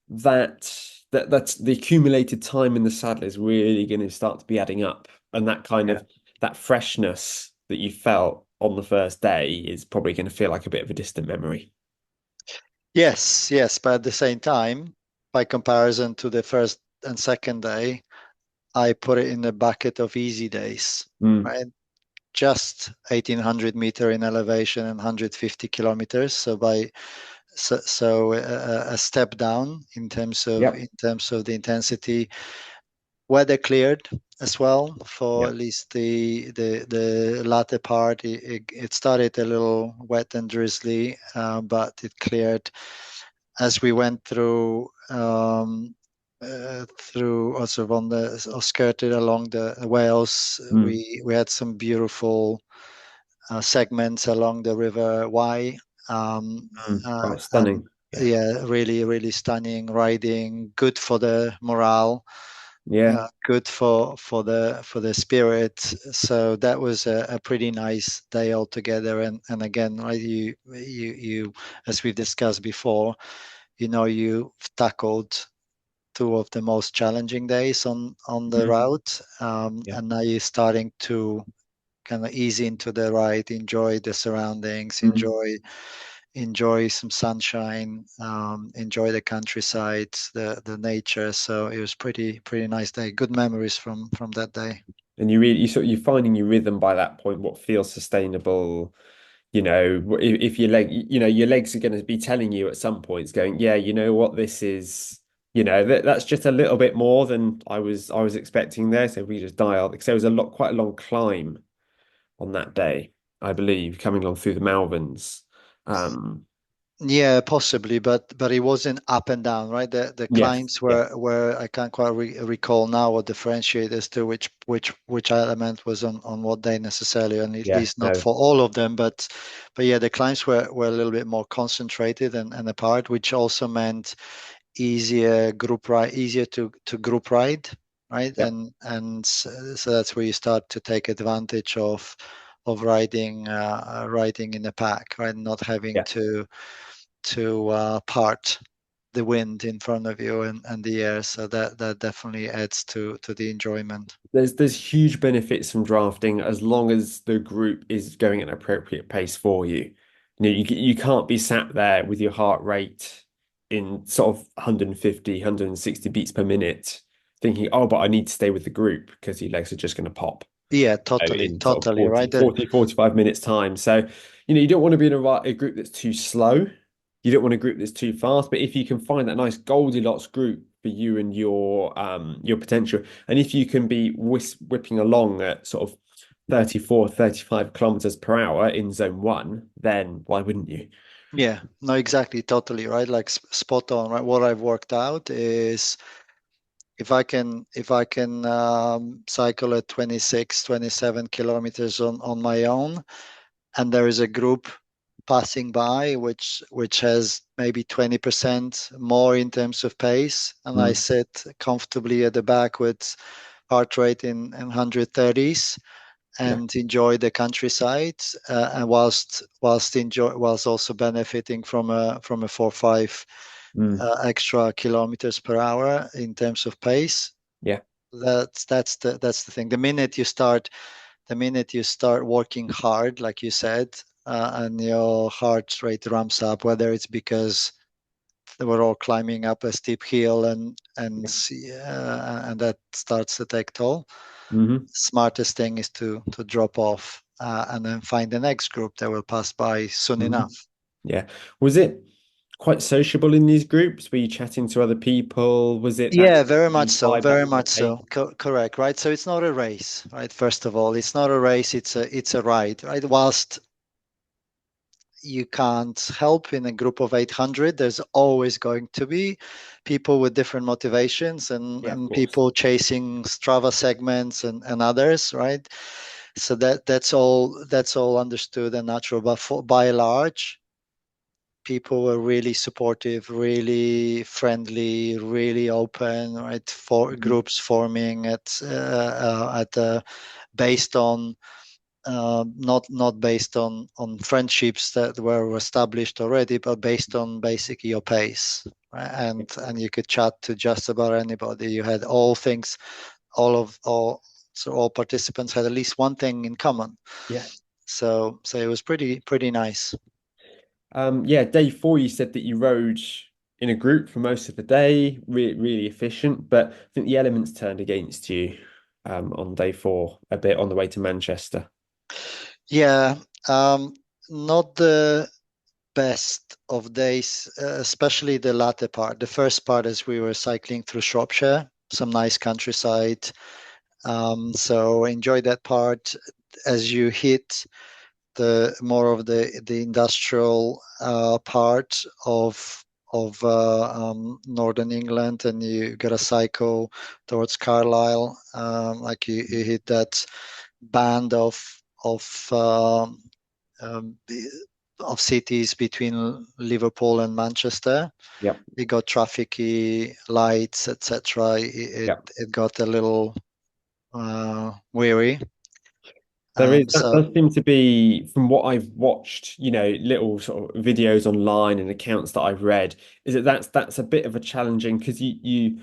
that's the accumulated time in the saddle is really going to start to be adding up, and that kind Yeah. of that freshness that you felt on the first day is probably going to feel like a bit of a distant memory. Yes, yes, but at the same time, by comparison to the first and second day, I put it in the bucket of easy days, Mm. right? Just 1800-meter in elevation and 150 kilometers. So a step down Yep. in terms of the intensity. Weather cleared as well for at Yep. least the latter part. It started a little wet and drizzly, but it cleared as we went through also on the or skirted along the Wales. Mm. We had some beautiful segments along the River Wye, Mm. Oh, and stunning. Yeah. yeah, really, really stunning riding. Good for the morale, Yeah. good for the spirit. So that was a pretty nice day altogether. And again, right, you as we've discussed before, you've tackled two of the most challenging days on the Mhm. route, Yeah. and now you're starting to kind of ease into the ride, enjoy the surroundings, Mm. enjoy some sunshine, enjoy the countryside, the nature. So it was pretty nice day. Good memories from that day. And you're finding your rhythm by that point, what feels sustainable. If your your legs are going to be telling you at some points, going, yeah, you know what, this is, that's just a little bit more than I was expecting there. So we just dial because there was quite a long climb on that day, I believe, coming along through the Malverns. Um, Yeah, possibly, but it wasn't up and down, right? The yes, climbs yeah, were I can't quite recall now what differentiators to which element was on what day necessarily, and at yeah, least not no, for all of them. But yeah, the climbs were a little bit more concentrated and apart, which also meant easier to group ride, right? yeah, So that's where you start to take advantage of riding in the pack, right? Not having yeah. to part the wind in front of you and the air. So that definitely adds to the enjoyment. There's huge benefits from drafting as long as the group is going at an appropriate pace for you. You can't be sat there with your heart rate in sort of 150, 160 beats per minute, thinking, oh, but I need to stay with the group because your legs are just going to pop Yeah, totally, in sort of totally right. 45 minutes time. So, you don't want to be in a group that's too slow. You don't want a group that's too fast. But if you can find that nice Goldilocks group for you and your potential, and if you can be whipping along at sort of 34, 35 kilometers per hour in zone one, then why wouldn't you? Yeah, no, exactly, totally right. Like spot on, right? What I've worked out is if I can cycle at 26, 27 kilometers on my own, and there is a group passing by which has maybe 20% more in terms of pace, and I Mm, sit comfortably at the back with heart rate in 130s yeah. and enjoy the countryside, and whilst also benefiting from a 4 5 Mm, extra kilometers per hour in terms of pace. yeah. That's the thing. The minute you start working hard, like you said, and your heart rate ramps up, whether it's because they were all climbing up a steep hill, and that starts to take toll. Mm-hmm. Smartest thing is to drop off and then find the next group that will pass by soon Mm-hmm. enough. Yeah. Was it quite sociable in these groups? Were you chatting to other people? Was it that Yeah, very much so. vibe that Very you much like? so. Correct, right? So it's not a race, right? First of all, it's not a race. It's a ride, right? Whilst you can't help in a group of 800, there's always going to be people with different motivations Yeah, of and course. people chasing Strava segments and others, right? So that's all understood and natural. But by and large, people were really supportive, really friendly, really open, right? For Mhm. groups forming based on not based on friendships that were established already, but based on basically your pace, right? And you could chat to just about anybody. You had all things, all participants had at least one thing in common. Yeah. So it was pretty nice. Yeah, day four, you said that you rode in a group for most of the day, really efficient, but I think the elements turned against you on day four a bit on the way to Manchester. Yeah, not the best of days, especially the latter part. The first part is we were cycling through Shropshire, some nice countryside. So enjoy that part. As you hit the more of the industrial part of northern England, and you gotta cycle towards Carlisle. Like you hit that band of um, um, of cities between Liverpool and Manchester. Yep. It got trafficy lights, etc. Yep. It got a little weary. That So does seem to be, from what I've watched, little sort of videos online and accounts that I've read, is that that's a bit of a challenging because you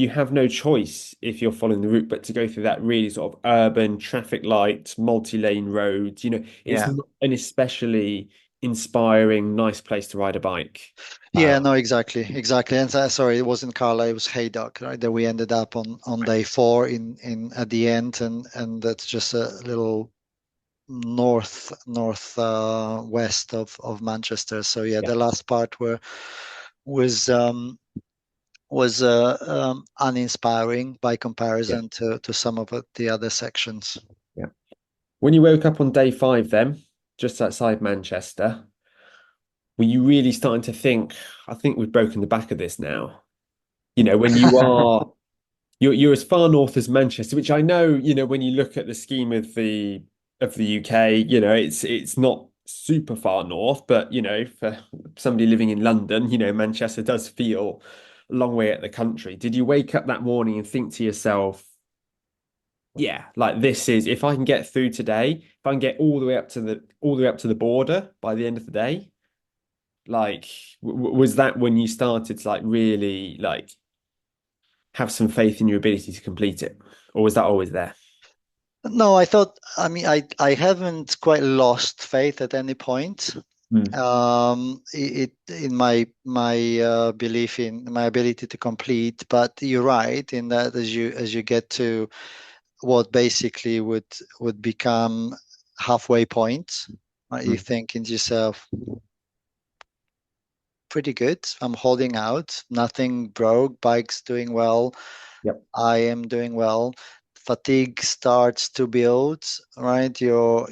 have no choice if you're following the route but to go through that really sort of urban traffic light, multi-lane road. It's yeah, not an especially inspiring, nice place to ride a bike. yeah, no, exactly. And sorry, it wasn't Carla, it was Haydock, right? That we ended up on day four in at the end, and that's just a little west of Manchester. So yeah, Yeah, the last part were was uninspiring by yeah, comparison to some of the other sections. yeah. When you woke up on day five, then just outside Manchester, were you really starting to think, I think we've broken the back of this now? When you're as far north as Manchester, which I know, when you look at the scheme of the UK, it's not super far north, but for somebody living in London, Manchester does feel a long way at the country. Did you wake up that morning and think to yourself, yeah, like this is if I can get through today, if I can get all the way up to the border by the end of the day, like was that when you started to like really like have some faith in your ability to complete it, or was that always there? No, I mean, I haven't quite lost faith at any point. Hmm. In my belief in my ability to complete, but you're right in that as you get to what basically would become halfway point, right, you Hmm. think into yourself, pretty good. I'm holding out. Nothing broke. Bike's doing well. Yep. I am doing well. Fatigue starts to build, right? Your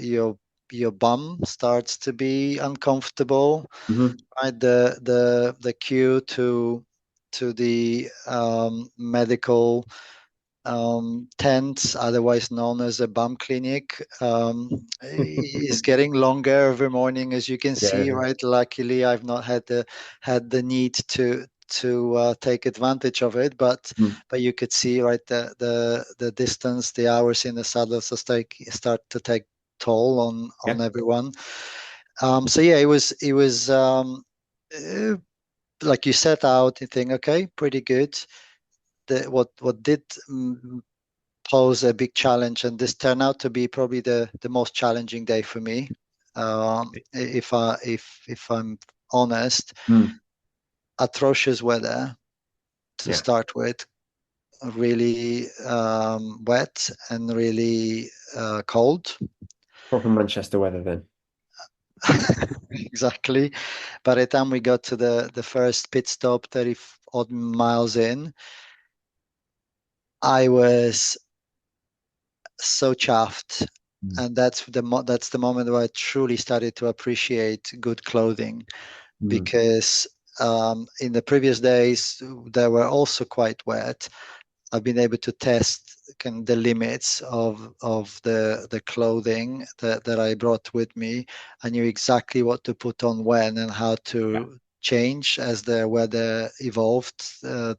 bum starts to be uncomfortable, Hmm. right? The queue to the medical tent, otherwise known as a bum clinic, is getting longer every morning, as you can see, Yeah. right? Luckily, I've not had the need to take advantage of it, but Hmm. you could see, right, the distance, the hours in the saddle start to take toll on Yeah. everyone. So yeah, it was uh, like you set out, you think, okay, pretty good. What did pose a big challenge, and this turned out to be probably the most challenging day for me. If I'm honest, Hmm. atrocious weather to Yeah. start with, really wet and really cold. Proper Manchester weather then. Exactly. By the time we got to the first pit stop, 30 odd miles in, I was so chuffed. Mm. And that's the moment where I truly started to appreciate good clothing, Mm. because in the previous days they were also quite wet. I've been able to test kind of the limits of the clothing that I brought with me. I knew exactly what to put on when and how Yeah. to change as the weather evolved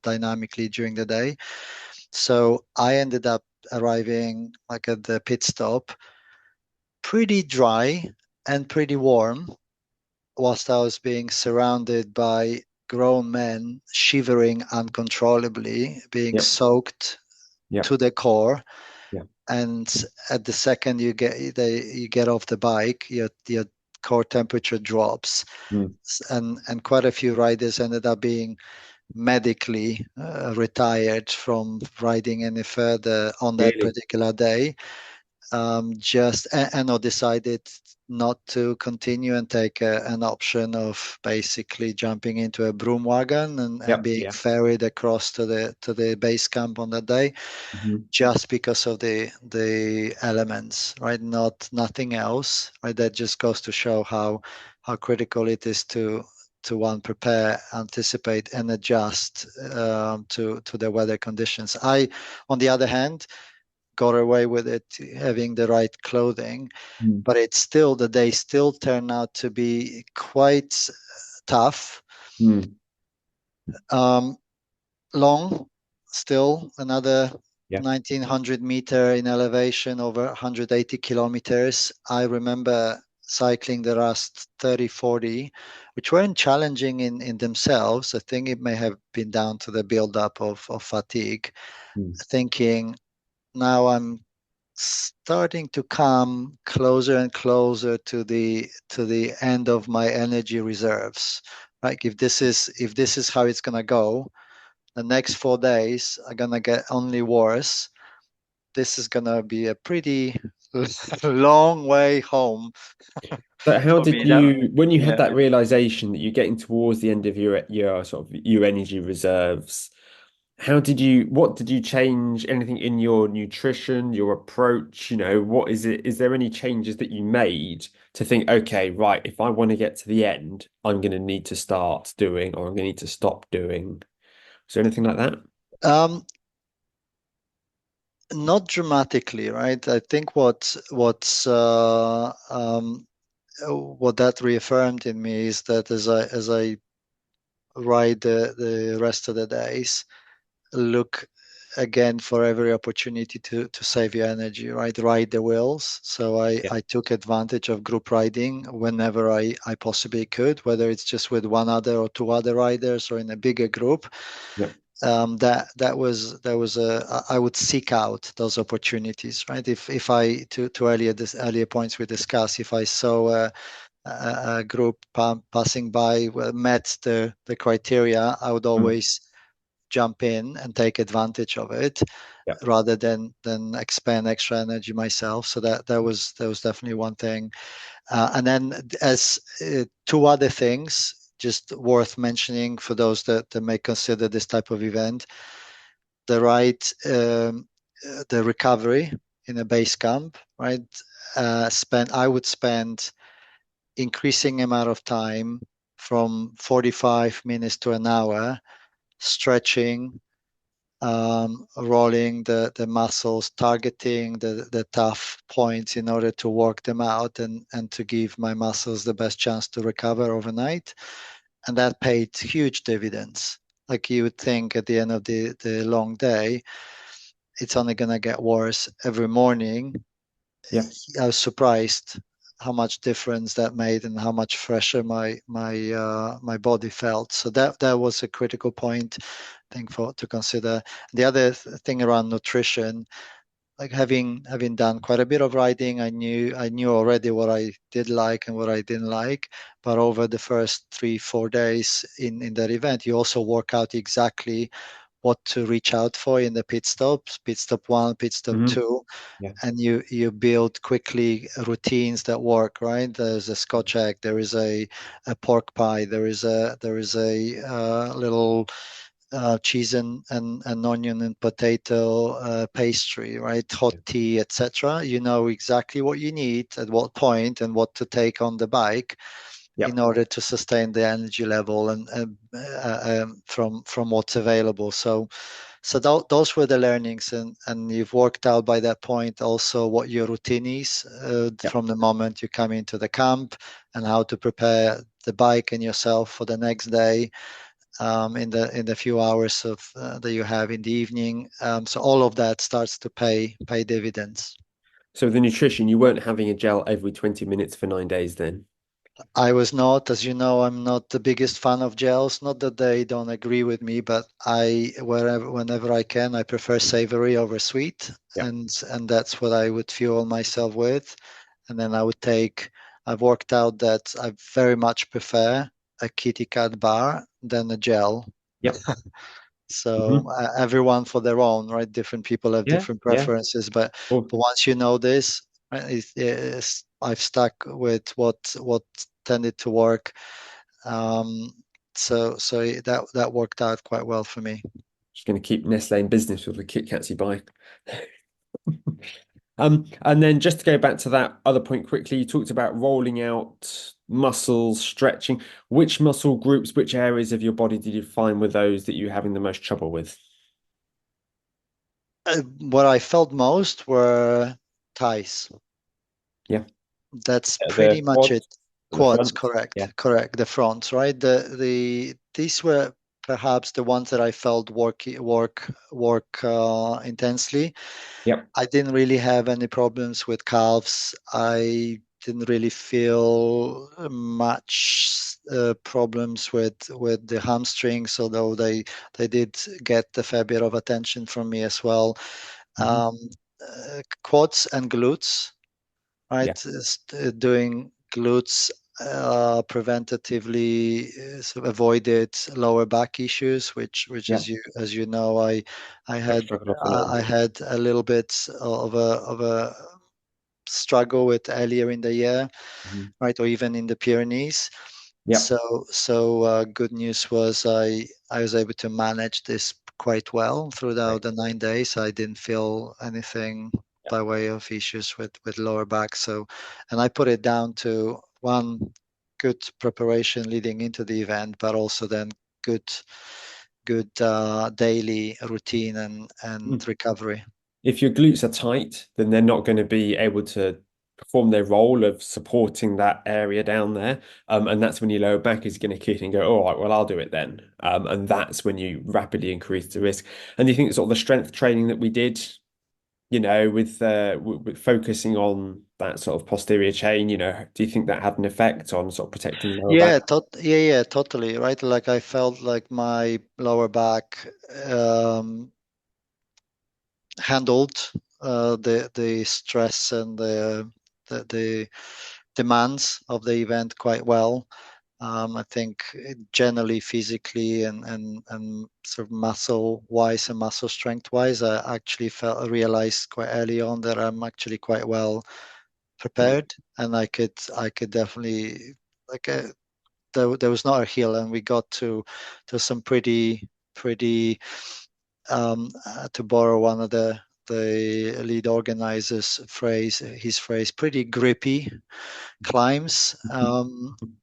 dynamically during the day. So I ended up arriving like at the pit stop pretty dry and pretty warm, whilst I was being surrounded by grown men shivering uncontrollably, being Yeah. soaked Yeah. to the core. Yeah. And at the second you get off the bike, your core temperature drops. Mm. And quite a few riders ended up being medically retired from riding any further on that Really? particular day, just or decided not to continue and take an option of basically jumping into a broom wagon and Yeah. being Yeah. ferried across to the base camp on that day, Hmm. just because of the elements, right? Nothing else, right? That just goes to show how critical it is to one prepare, anticipate, and adjust to the weather conditions. I, on the other hand, got away with it having the right clothing, Mm. but it's still the day still turned out to be quite tough. Mm. Um, Long, still another Yeah. 1900 meter in elevation, over 180 kilometers. I remember cycling the last 30, 40, which weren't challenging in themselves. I think it may have been down to the buildup of fatigue, Mm. thinking now I'm starting to come closer and closer to the end of my energy reserves. Like if this is how it's gonna go, the next 4 days are gonna get only worse. This is gonna be a pretty long way home But how for did me. That you, when you had yeah. that realization that you're getting towards the end of your sort of your energy reserves, what did you change? Anything in your nutrition, your approach? What is it? Is there any changes that you made to think, okay, right, if I want to get to the end, I'm going to need to start doing, or I'm going to need to stop doing? Is there anything like that? Um, Not dramatically, right? I think what that reaffirmed in me is that as I ride the rest of the days, look again for every opportunity to save your energy, right? Ride the wheels. So Yeah. I took advantage of group riding whenever I possibly could, whether it's just with one other or two other riders or in a bigger group. Yeah. That was I would seek out those opportunities, right? If I to earlier points we discussed, if I saw a group passing by met the criteria, I would Mm. always jump in and take advantage of it Yeah. rather than expend extra energy myself. So that was definitely one thing. And then as two other things just worth mentioning for those that may consider this type of event: the right the recovery in a base camp, right? Spend I would spend increasing amount of time from 45 minutes to an hour stretching, rolling the muscles, targeting the tough points in order to work them out and to give my muscles the best chance to recover overnight. And that paid huge dividends. Like you would think at the end of the long day, it's only going to get worse every morning. Yeah. I was surprised how much difference that made and how much fresher my body felt. So that was a critical point thing for to consider. The other thing around nutrition, like having done quite a bit of riding, I knew already what I did like and what I didn't like. But over the first 3-4 days in that event, you also work out exactly what to reach out for in the pit stops, pit stop one, pit stop Hmm. two, Yeah. and you build quickly routines that work, right? There's a Scotch egg, there is a pork pie, there is a little cheese and onion and potato pastry, right? Hot tea, etc. You know exactly what you need at what point and what to take on the bike Yeah. in order to sustain the energy level and from what's available. So those were the learnings, and you've worked out by that point also what your routine is Yeah. from the moment you come into the camp, and how to prepare the bike and yourself for the next day in the few hours of that you have in the evening. So all of that starts to pay dividends. So the nutrition, you weren't having a gel every 20 minutes for 9 days then? I was not, as you know, I'm not the biggest fan of gels. Not that they don't agree with me, but whenever I can, I prefer savory over sweet, Yeah. and that's what I would fuel myself with. And then I've worked out that I very much prefer a Kitty Cat bar than a gel. Yep. So Hmm. everyone for their own, right? Different people have Yeah. different Yeah. preferences, but Well, once you know this, right, I've stuck with what tended to work. Um, so that worked out quite well for me. just going to keep Nestle in business with the Kit Kats you buy. And then just to go back to that other point quickly, you talked about rolling out muscles, stretching. Which muscle groups, which areas of your body did you find were those that you're having the most trouble with? What I felt most were thighs. Yeah. That's pretty The much it. quads, the Quads, front. Yeah. correct. The fronts, right? These were perhaps the ones that I felt work intensely. Yep. I didn't really have any problems with calves. I didn't really feel much problems with the hamstrings, although they did get a fair bit of attention from me as well. Mhm. Um, Quads and glutes, Yeah. right? Doing glutes preventatively sort of avoided lower back issues, which Yeah. as you know, I I've had struggled off a lot. I had a little bit of a struggle with earlier in the year, Mhm. right, or even in the Pyrenees. Yeah. So good news was I was able to manage this quite well throughout Great. the 9 days. I didn't feel anything Yeah. by way of issues with lower back. So, and I put it down to one, good preparation leading into the event, but also then good daily routine and Mm. recovery. If your glutes are tight, then they're not going to be able to perform their role of supporting that area down there. And that's when your lower back is going to kick and go, all right, well, I'll do it then. And that's when you rapidly increase the risk. And do you think sort of the strength training that we did, with focusing on that sort of posterior chain, do you think that had an effect on sort of protecting the lower back? Yeah, totally, right? Like I felt like my lower back um, handled the stress and the demands of the event quite well. I think generally physically and sort of muscle wise and muscle strength wise, I actually realized quite early on that I'm actually quite well Brilliant. prepared, and I could definitely like there was not a hill, and we got to some pretty to borrow one of the lead organizers his phrase, pretty grippy climbs.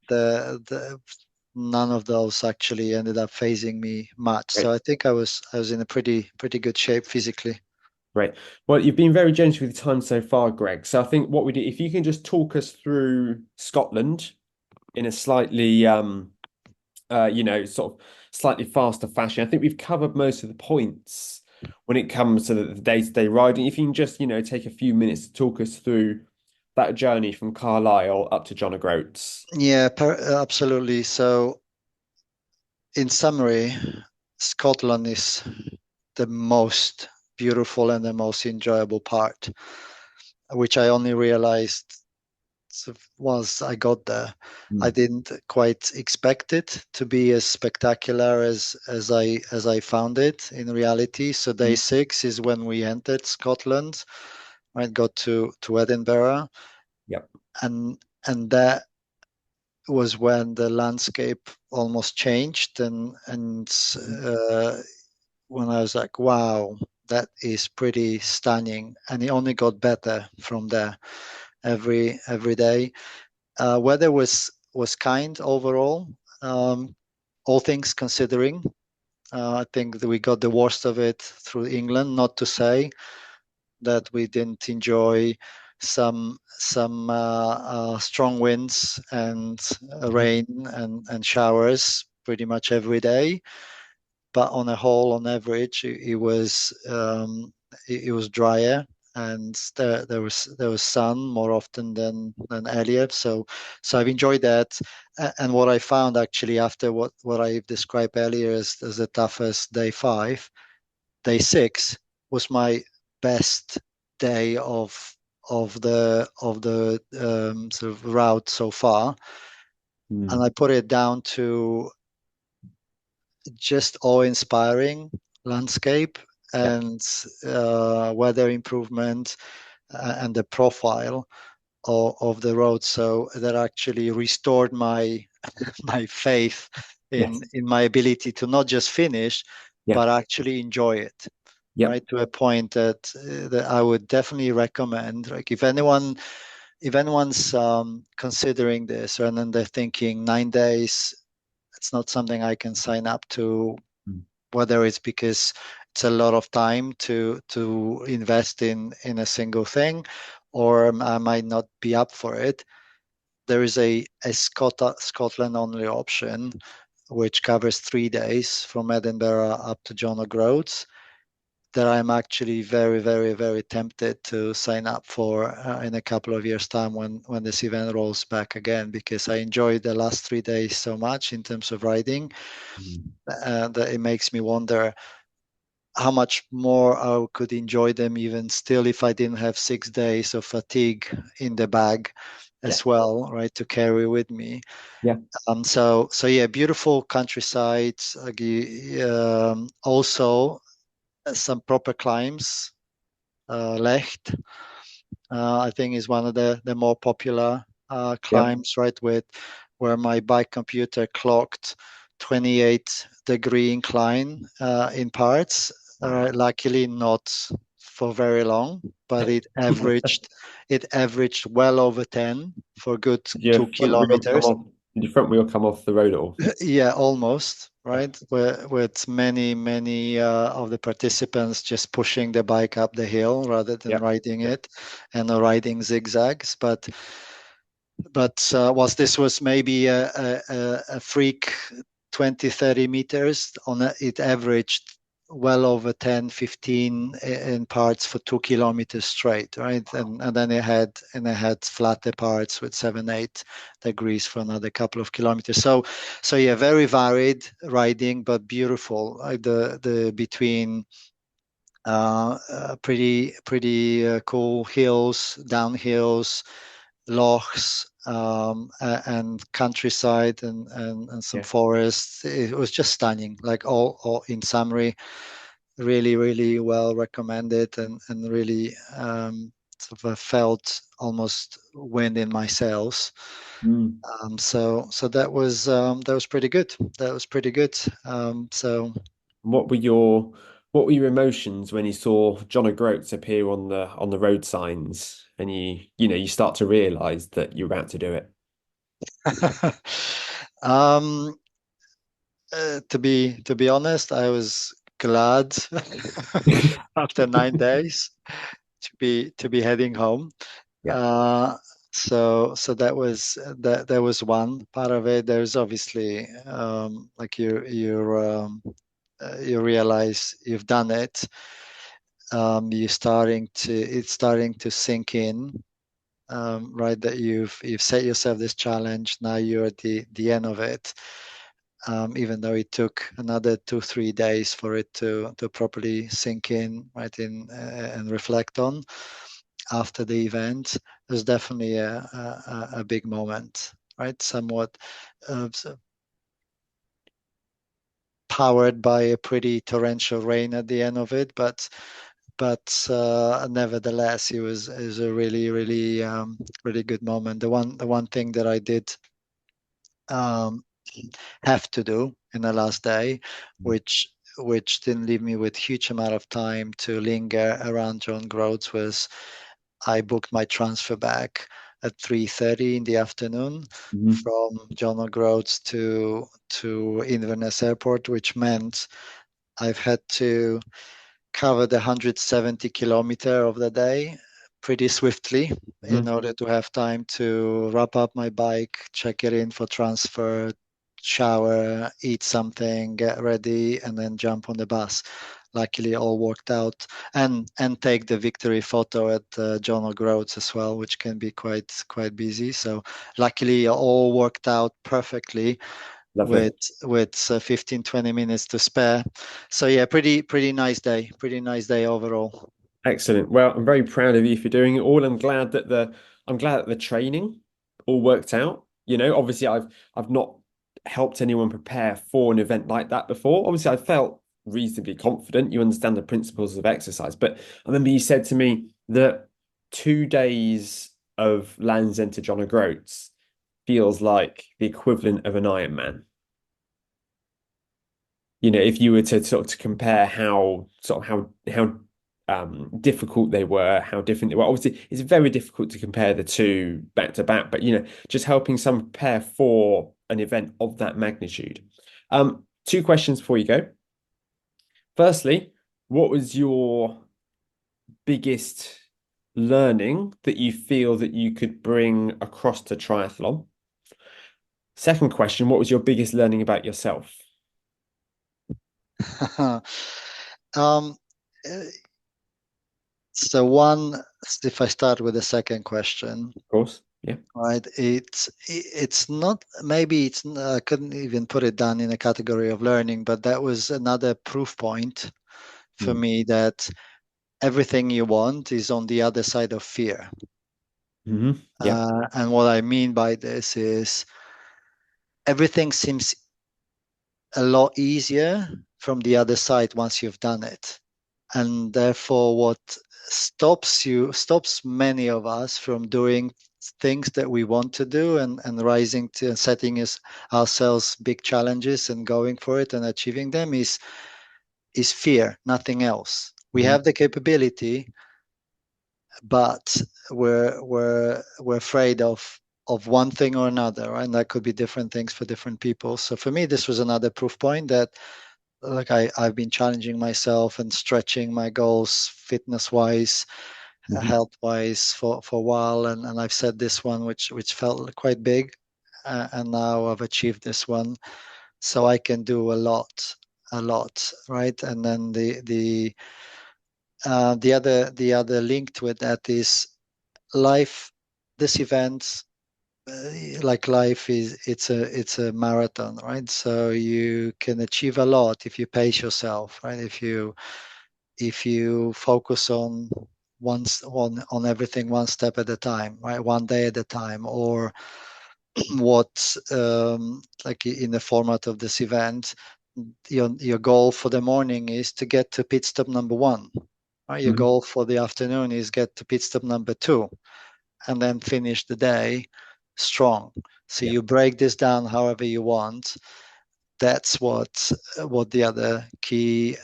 The none of those actually ended up phasing me much. So Great. I think I was in a pretty good shape physically. Great. Well, you've been very generous with your time so far, Greg. So I think what we do, if you can just talk us through Scotland in a slightly, sort of slightly faster fashion. I think we've covered most of the points when it comes to the day-to-day riding. If you can just, take a few minutes to talk us through that journey from Carlisle up to John O'Groats. Yeah, absolutely. So in summary, Scotland is the most beautiful and the most enjoyable part, which I only realized once I got there. I didn't quite expect it to be as spectacular as I found it in reality. So day 6 is when we entered Scotland. I got to Edinburgh, Yep. and that was when the landscape almost changed, and when I was like, wow, that is pretty stunning, and it only got better from there every day. Weather was kind overall, all things considering. I think that we got the worst of it through England. Not to say that we didn't enjoy some strong winds and rain and showers pretty much every day. But on a whole, on average, it was drier, and there was sun more often than earlier. So I've enjoyed that. And what I found actually after what I described earlier as the toughest day 5, day 6 was my best day of the sort of route so far, and I put it down to just awe-inspiring landscape Yep. and weather improvement, and the profile of the road. So that actually restored my my faith in Yes. my ability to not just finish, Yeah. but actually enjoy it. Yep. Right, to a point that I would definitely recommend. Like if anyone's considering this, and then they're thinking 9 days, it's not something I can sign up to, whether it's because it's a lot of time to invest in a single thing, or I might not be up for it. There is a Scotland only option, which covers 3 days from Edinburgh up to John O'Groats, that I'm actually very, very, very tempted to sign up for in a couple of years' time when this event rolls back again, because I enjoyed the last 3 days so much in terms of riding that it makes me wonder how much more I could enjoy them even still if I didn't have 6 days of fatigue in the bag Yeah. as well, right, to carry with me. Yeah. So yeah, beautiful countryside. Also some proper climbs. Lecht, I think, is one of the more popular Yep. climbs, right, with where my bike computer clocked 28-degree incline in parts. Wow. Luckily, not for very long, but it averaged well over 10 for good Did your two front wheel come kilometers. off? Did your front wheel come off the road at all? Yeah, almost, Yeah. right? With many of the participants just pushing the bike up the hill rather than Yeah. riding Yeah. it, and riding zigzags. But whilst this was maybe a freak 20-30 meters, it averaged well over 10, 15 in parts for 2 kilometers straight, right? And then it had flatter parts with 7-8 degrees for another couple of kilometers. So yeah, very varied riding, but beautiful. The between pretty cool hills, downhills, lochs, and countryside, and some Yeah. forests. It was just stunning. Like all in summary, really, really well recommended, and really sort of felt almost wind in my sails. So that was pretty good. That was pretty good. So What were your what were your emotions when you saw John O'Groats appear on the road signs and you start to realize that you're about to do it? um, to be honest, I was glad after 9 days to be heading home. Yeah. Uh, so that was one part of it. There's obviously like you realize you've done it. It's starting to sink in, right? That you've set yourself this challenge. Now you're at the end of it, even though it took another 2-3 days for it to properly sink in, right, in and reflect on after the event. It was definitely a big moment, right? Somewhat powered by a pretty torrential rain at the end of it, but nevertheless, it was a really good moment. The one thing that I did um, have to do in the last day, which didn't leave me with huge amount of time to linger around John Groats, was I booked my transfer back at 3:30 in the afternoon Mhm. from John O'Groats to Inverness Airport, which meant I've had to cover the 170 kilometer of the day pretty swiftly in Mhm. order to have time to wrap up my bike, check it in for transfer, shower, eat something, get ready, and then jump on the bus. Luckily, all worked out, and take the victory photo at John O'Groats as well, which can be quite busy. So luckily, all worked out perfectly Lovely. with 15-20 minutes to spare. So yeah, pretty nice day overall. Excellent. Well, I'm very proud of you for doing it all. I'm glad that the training all worked out. You know, obviously I've not helped anyone prepare for an event like that before. Obviously, I felt reasonably confident. You understand the principles of exercise. But I remember you said to me that 2 days of Land's End to John O'Groats feels like the equivalent of an Ironman. You know, if you were to sort of to compare how difficult they were, how different they were. Obviously, it's very difficult to compare the two back to back, but you know, just helping some prepare for an event of that magnitude. Two questions before you go. Firstly, what was your biggest learning that you feel that you could bring across to triathlon? Second question, what was your biggest learning about yourself? um, uh, so one, if I start with the second question, Of course. Yeah. right? It's not, maybe I couldn't even put it down in a category of learning, but that was another proof point for Mm. me that everything you want is on the other side of fear. Yeah. And what I mean by this is everything seems a lot easier from the other side once you've done it. And therefore, what stops many of us from doing things that we want to do and rising to and setting ourselves big challenges and going for it and achieving them is fear, nothing else. We Mhm. have the capability, but we're afraid of one thing or another, right? And that could be different things for different people. So for me, this was another proof point that like I've been challenging myself and stretching my goals fitness wise, Mhm. health wise for a while, and I've set this one which felt quite big, and now I've achieved this one, so I can do a lot, right? And then the other linked with that is life. This event, like life is, it's a marathon, right? So you can achieve a lot if you pace yourself, right? If you focus on everything one step at a time, right? One day at a time, or what like in the format of this event, your goal for the morning is to get to pit stop number one, right? Your Mhm. goal for the afternoon is get to pit stop number two, and then finish the day strong. So Yeah. you break this down however you want. That's what the other key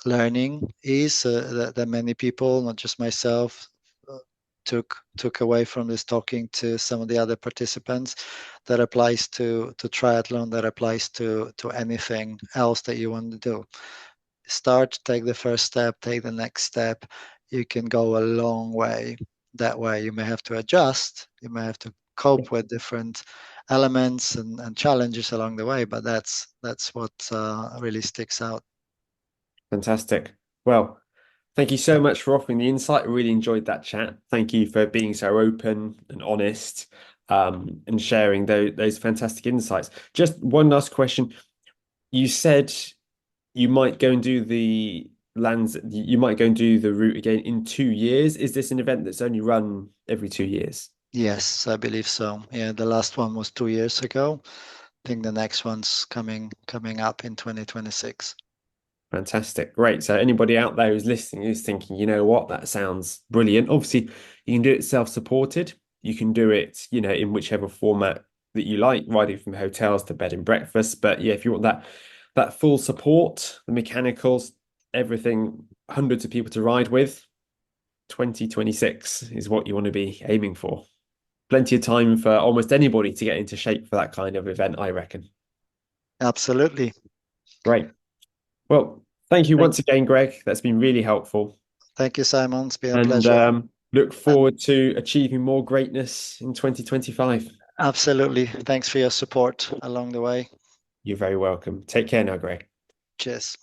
learning is, that many people, not just myself, uh, took away from this talking to some of the other participants. That applies to triathlon. That applies to anything else that you want to do. Start, take the first step, take the next step. You can go a long way that way. You may have to adjust. You may have to cope with different elements and challenges along the way, but that's what really sticks out. Fantastic. Well, thank you so much for offering the insight. I really enjoyed that chat. Thank you for being so open and honest. and sharing those fantastic insights. Just one last question. You said you might go and do the you might go and do the route again in 2 years. Is this an event that's only run every 2 years? Yes, I believe so. Yeah, the last one was 2 years ago. I think the next one's coming up in 2026. Fantastic. Great. So anybody out there who's listening is thinking, you know what, that sounds brilliant. Obviously, you can do it self-supported. You can do it, in whichever format that you like, riding from hotels to bed and breakfast. But yeah, if you want that full support, the mechanicals, everything, hundreds of people to ride with, 2026 is what you want to be aiming for. Plenty of time for almost anybody to get into shape for that kind of event, I reckon. Absolutely. Great. Well, thank you Thank, once again, Greg. That's been really helpful. thank you, Simon. It's been a And pleasure. look And forward to achieving more greatness in 2025. absolutely. Thanks for your support along the way. You're very welcome. Take care now, Greg. Cheers.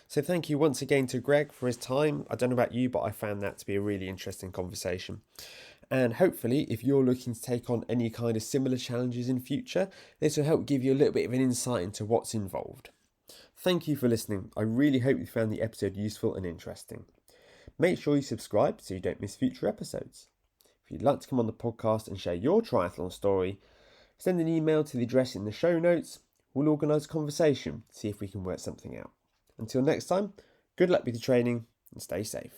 So thank you once again to Greg for his time. I don't know about you, but I found that to be a really interesting conversation. And hopefully, if you're looking to take on any kind of similar challenges in future, this will help give you a little bit of an insight into what's involved. Thank you for listening. I really hope you found the episode useful and interesting. Make sure you subscribe so you don't miss future episodes. If you'd like to come on the podcast and share your triathlon story, send an email to the address in the show notes. We'll organise a conversation, see if we can work something out. Until next time, good luck with your training and stay safe.